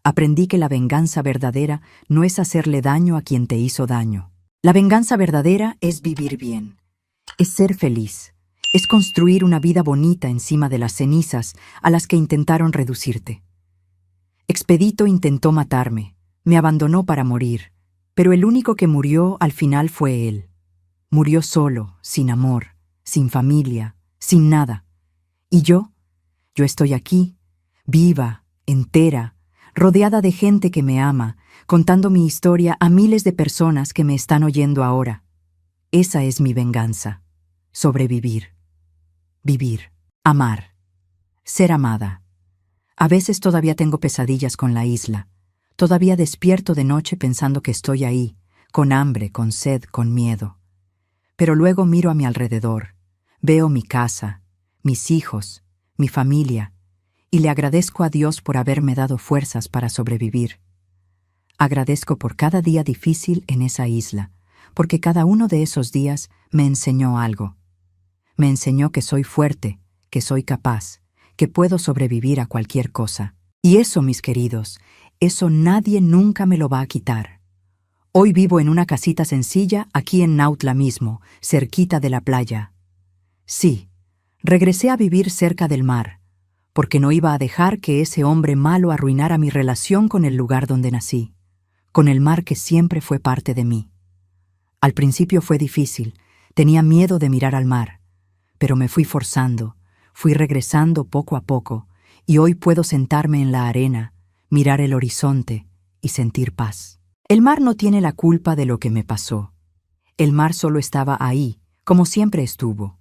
Aprendí que la venganza verdadera no es hacerle daño a quien te hizo daño. La venganza verdadera es vivir bien, es ser feliz, es construir una vida bonita encima de las cenizas a las que intentaron reducirte. Expedito intentó matarme, me abandonó para morir, pero el único que murió al final fue él. Murió solo, sin amor, sin familia, sin nada. ¿Y yo? Yo estoy aquí, viva, entera, rodeada de gente que me ama, contando mi historia a miles de personas que me están oyendo ahora. Esa es mi venganza. Sobrevivir. Vivir. Amar. Ser amada. A veces todavía tengo pesadillas con la isla. Todavía despierto de noche pensando que estoy ahí, con hambre, con sed, con miedo. Pero luego miro a mi alrededor, veo mi casa, mis hijos, mi familia, y le agradezco a Dios por haberme dado fuerzas para sobrevivir. Agradezco por cada día difícil en esa isla, porque cada uno de esos días me enseñó algo. Me enseñó que soy fuerte, que soy capaz, que puedo sobrevivir a cualquier cosa. Y eso, mis queridos, eso nadie nunca me lo va a quitar. Hoy vivo en una casita sencilla aquí en Nautla mismo, cerquita de la playa. Sí, regresé a vivir cerca del mar, porque no iba a dejar que ese hombre malo arruinara mi relación con el lugar donde nací, con el mar que siempre fue parte de mí. Al principio fue difícil, tenía miedo de mirar al mar, pero me fui forzando, Fui regresando poco a poco, y hoy puedo sentarme en la arena, mirar el horizonte y sentir paz. El mar no tiene la culpa de lo que me pasó. El mar solo estaba ahí, como siempre estuvo.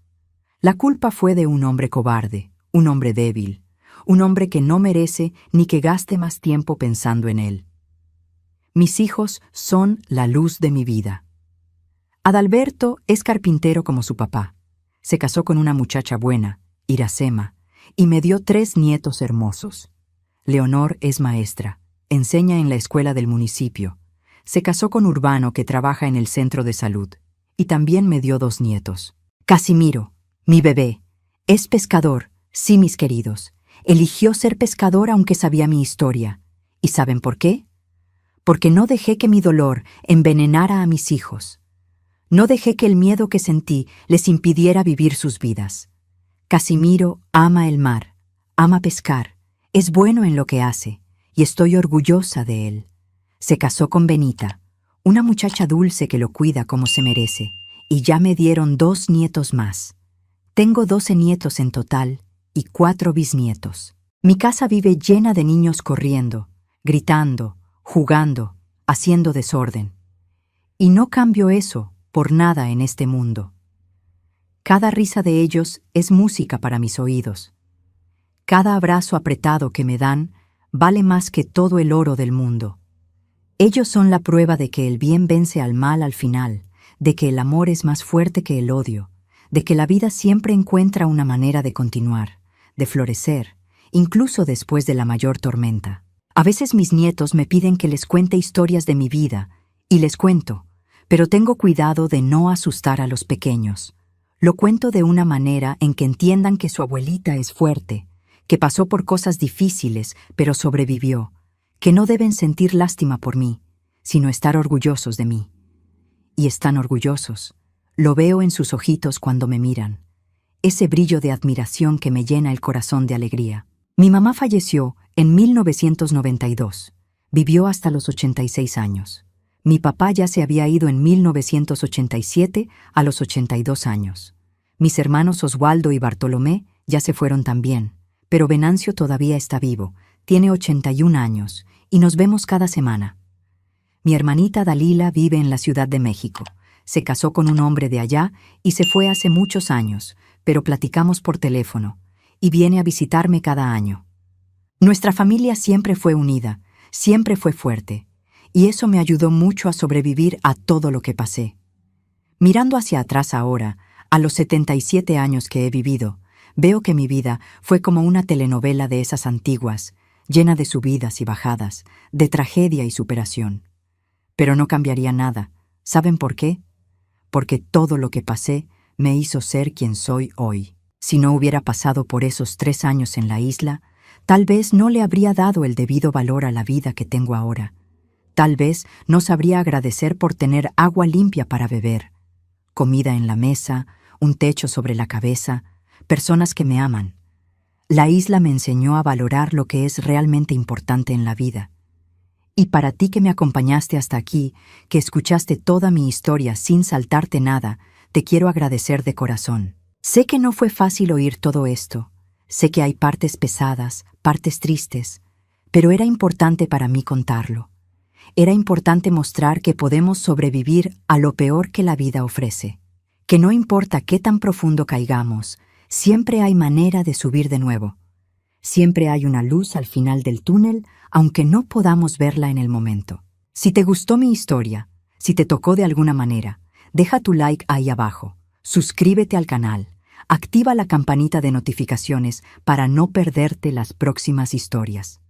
La culpa fue de un hombre cobarde, un hombre débil, un hombre que no merece ni que gaste más tiempo pensando en él. Mis hijos son la luz de mi vida. Adalberto es carpintero como su papá. Se casó con una muchacha buena, Iracema, y me dio 3 nietos hermosos. Leonor es maestra, enseña en la escuela del municipio. Se casó con Urbano, que trabaja en el centro de salud, y también me dio 2 nietos. Casimiro, mi bebé, es pescador, sí, mis queridos. Eligió ser pescador aunque sabía mi historia. ¿Y saben por qué? Porque no dejé que mi dolor envenenara a mis hijos. No dejé que el miedo que sentí les impidiera vivir sus vidas. Casimiro ama el mar, ama pescar, es bueno en lo que hace, y estoy orgullosa de él. Se casó con Benita, una muchacha dulce que lo cuida como se merece, y ya me dieron 2 nietos más. Tengo 12 nietos en total y 4 bisnietos. Mi casa vive llena de niños corriendo, gritando, jugando, haciendo desorden. Y no cambio eso por nada en este mundo. Cada risa de ellos es música para mis oídos. Cada abrazo apretado que me dan vale más que todo el oro del mundo. Ellos son la prueba de que el bien vence al mal al final, de que el amor es más fuerte que el odio, de que la vida siempre encuentra una manera de continuar, de florecer, incluso después de la mayor tormenta. A veces mis nietos me piden que les cuente historias de mi vida, y les cuento, pero tengo cuidado de no asustar a los pequeños. Lo cuento de una manera en que entiendan que su abuelita es fuerte, que pasó por cosas difíciles, pero sobrevivió, que no deben sentir lástima por mí, sino estar orgullosos de mí. Y están orgullosos. Lo veo en sus ojitos cuando me miran. Ese brillo de admiración que me llena el corazón de alegría. Mi mamá falleció en 1992. Vivió hasta los 86 años. Mi papá ya se había ido en 1987 a los 82 años. Mis hermanos Oswaldo y Bartolomé ya se fueron también, pero Venancio todavía está vivo, tiene 81 años, y nos vemos cada semana. Mi hermanita Dalila vive en la Ciudad de México. Se casó con un hombre de allá y se fue hace muchos años, pero platicamos por teléfono, y viene a visitarme cada año. Nuestra familia siempre fue unida, siempre fue fuerte, y eso me ayudó mucho a sobrevivir a todo lo que pasé. Mirando hacia atrás ahora, a los 77 años que he vivido, veo que mi vida fue como una telenovela de esas antiguas, llena de subidas y bajadas, de tragedia y superación. Pero no cambiaría nada. ¿Saben por qué? Porque todo lo que pasé me hizo ser quien soy hoy. Si no hubiera pasado por esos 3 años en la isla, tal vez no le habría dado el debido valor a la vida que tengo ahora. Tal vez no sabría agradecer por tener agua limpia para beber, comida en la mesa, un techo sobre la cabeza, personas que me aman. La isla me enseñó a valorar lo que es realmente importante en la vida. Y para ti que me acompañaste hasta aquí, que escuchaste toda mi historia sin saltarte nada, te quiero agradecer de corazón. Sé que no fue fácil oír todo esto. Sé que hay partes pesadas, partes tristes, pero era importante para mí contarlo. Era importante mostrar que podemos sobrevivir a lo peor que la vida ofrece. Que no importa qué tan profundo caigamos, siempre hay manera de subir de nuevo. Siempre hay una luz al final del túnel, aunque no podamos verla en el momento. Si te gustó mi historia, si te tocó de alguna manera, deja tu like ahí abajo, suscríbete al canal, activa la campanita de notificaciones para no perderte las próximas historias.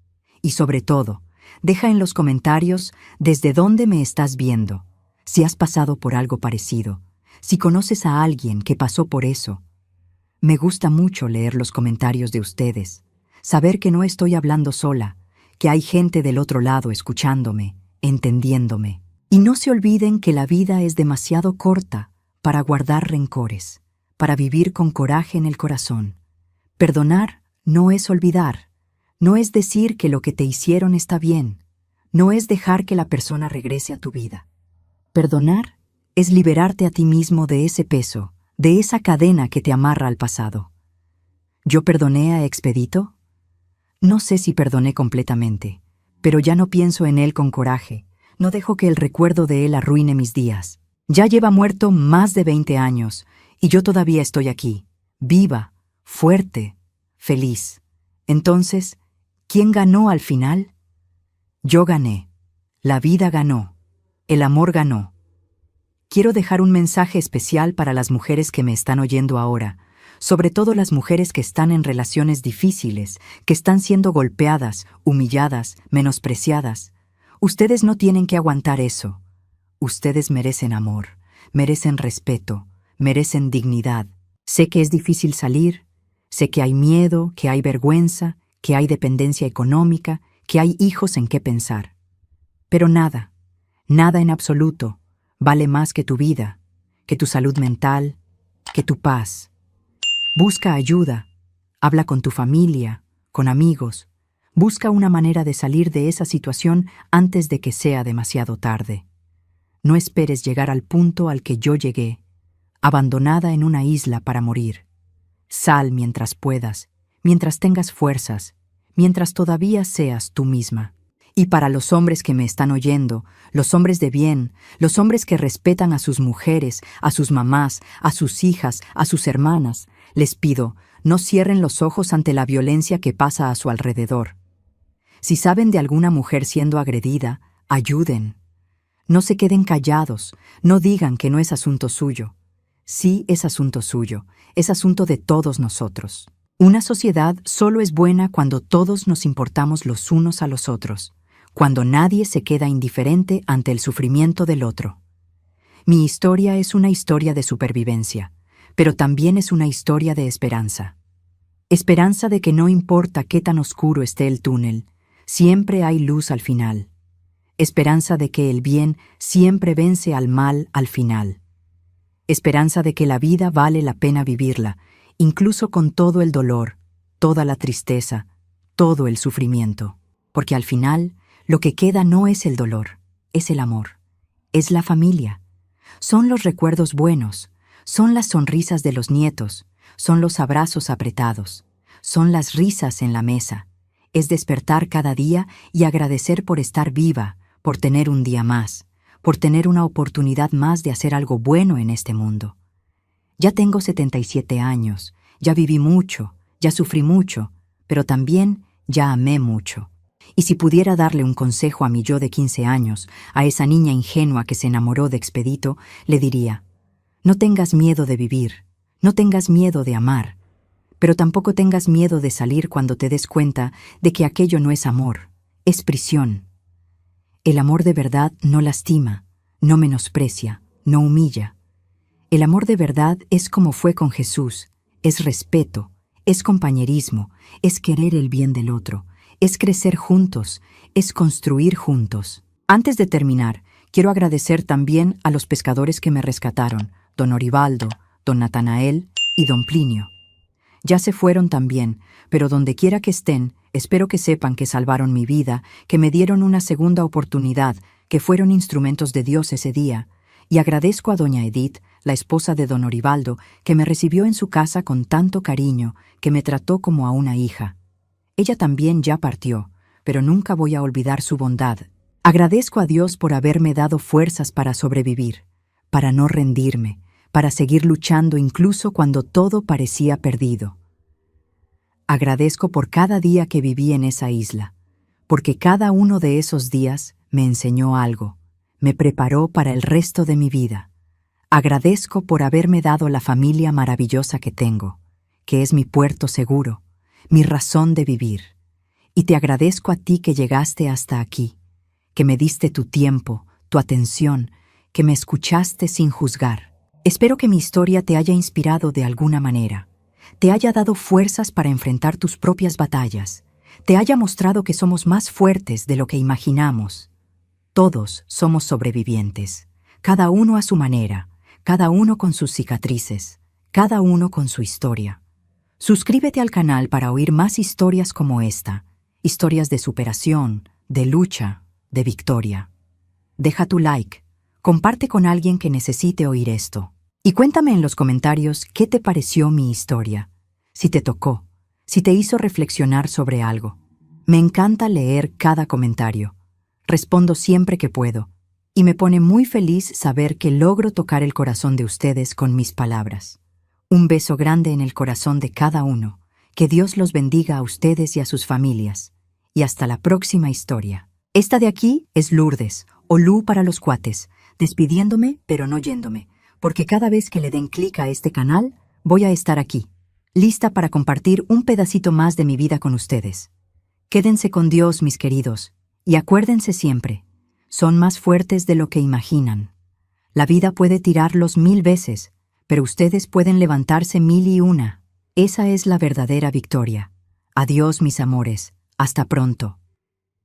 Y sobre todo, deja en los comentarios desde dónde me estás viendo, si has pasado por algo parecido, si conoces a alguien que pasó por eso. Me gusta mucho leer los comentarios de ustedes, saber que no estoy hablando sola, que hay gente del otro lado escuchándome, entendiéndome. Y no se olviden que la vida es demasiado corta para guardar rencores, para vivir con coraje en el corazón. Perdonar no es olvidar, no es decir que lo que te hicieron está bien, no es dejar que la persona regrese a tu vida. Perdonar es liberarte a ti mismo de ese peso, de esa cadena que te amarra al pasado. ¿Yo perdoné a Expedito? No sé si perdoné completamente, pero ya no pienso en él con coraje. No dejo que el recuerdo de él arruine mis días. Ya lleva muerto más de 20 años, y yo todavía estoy aquí, viva, fuerte, feliz. Entonces, ¿quién ganó al final? Yo gané. La vida ganó. El amor ganó. Quiero dejar un mensaje especial para las mujeres que me están oyendo ahora, sobre todo las mujeres que están en relaciones difíciles, que están siendo golpeadas, humilladas, menospreciadas. Ustedes no tienen que aguantar eso. Ustedes merecen amor, merecen respeto, merecen dignidad. Sé que es difícil salir, sé que hay miedo, que hay vergüenza, que hay dependencia económica, que hay hijos en qué pensar. Pero nada, nada en absoluto, vale más que tu vida, que tu salud mental, que tu paz. Busca ayuda, habla con tu familia, con amigos. Busca una manera de salir de esa situación antes de que sea demasiado tarde. No esperes llegar al punto al que yo llegué, abandonada en una isla para morir. Sal mientras puedas, mientras tengas fuerzas, mientras todavía seas tú misma. Y para los hombres que me están oyendo, los hombres de bien, los hombres que respetan a sus mujeres, a sus mamás, a sus hijas, a sus hermanas, les pido, no cierren los ojos ante la violencia que pasa a su alrededor. Si saben de alguna mujer siendo agredida, ayuden. No se queden callados, no digan que no es asunto suyo. Sí es asunto suyo, es asunto de todos nosotros. Una sociedad solo es buena cuando todos nos importamos los unos a los otros, cuando nadie se queda indiferente ante el sufrimiento del otro. Mi historia es una historia de supervivencia, pero también es una historia de esperanza. Esperanza de que no importa qué tan oscuro esté el túnel, siempre hay luz al final. Esperanza de que el bien siempre vence al mal al final. Esperanza de que la vida vale la pena vivirla, incluso con todo el dolor, toda la tristeza, todo el sufrimiento. Porque al final, lo que queda no es el dolor, es el amor, es la familia. Son los recuerdos buenos, son las sonrisas de los nietos, son los abrazos apretados, son las risas en la mesa. Es despertar cada día y agradecer por estar viva, por tener un día más, por tener una oportunidad más de hacer algo bueno en este mundo. Ya tengo 77 años, ya viví mucho, ya sufrí mucho, pero también ya amé mucho. Y si pudiera darle un consejo a mi yo de 15 años, a esa niña ingenua que se enamoró de Expedito, le diría: no tengas miedo de vivir, no tengas miedo de amar, pero tampoco tengas miedo de salir cuando te des cuenta de que aquello no es amor, es prisión. El amor de verdad no lastima, no menosprecia, no humilla. El amor de verdad es como fue con Jesús, es respeto, es compañerismo, es querer el bien del otro, es crecer juntos, es construir juntos. Antes de terminar, quiero agradecer también a los pescadores que me rescataron, don Orivaldo, don Natanael y don Plinio. Ya se fueron también, pero donde quiera que estén, espero que sepan que salvaron mi vida, que me dieron una segunda oportunidad, que fueron instrumentos de Dios ese día. Y agradezco a doña Edith, la esposa de don Orivaldo, que me recibió en su casa con tanto cariño, que me trató como a una hija. Ella también ya partió, pero nunca voy a olvidar su bondad. Agradezco a Dios por haberme dado fuerzas para sobrevivir, para no rendirme, para seguir luchando incluso cuando todo parecía perdido. Agradezco por cada día que viví en esa isla, porque cada uno de esos días me enseñó algo, me preparó para el resto de mi vida. Agradezco por haberme dado la familia maravillosa que tengo, que es mi puerto seguro, mi razón de vivir. Y te agradezco a ti que llegaste hasta aquí, que me diste tu tiempo, tu atención, que me escuchaste sin juzgar. Espero que mi historia te haya inspirado de alguna manera, te haya dado fuerzas para enfrentar tus propias batallas, te haya mostrado que somos más fuertes de lo que imaginamos. Todos somos sobrevivientes, cada uno a su manera, cada uno con sus cicatrices, cada uno con su historia. Suscríbete al canal para oír más historias como esta, historias de superación, de lucha, de victoria. Deja tu like, comparte con alguien que necesite oír esto. Y cuéntame en los comentarios qué te pareció mi historia, si te tocó, si te hizo reflexionar sobre algo. Me encanta leer cada comentario. Respondo siempre que puedo, y me pone muy feliz saber que logro tocar el corazón de ustedes con mis palabras. Un beso grande en el corazón de cada uno. Que Dios los bendiga a ustedes y a sus familias. Y hasta la próxima historia. Esta de aquí es Lourdes, o Lu para los cuates, despidiéndome pero no yéndome, porque cada vez que le den clic a este canal, voy a estar aquí, lista para compartir un pedacito más de mi vida con ustedes. Quédense con Dios, mis queridos, y acuérdense siempre, son más fuertes de lo que imaginan. La vida puede tirarlos 1000 veces, pero ustedes pueden levantarse 1001. Esa es la verdadera victoria. Adiós, mis amores. Hasta pronto.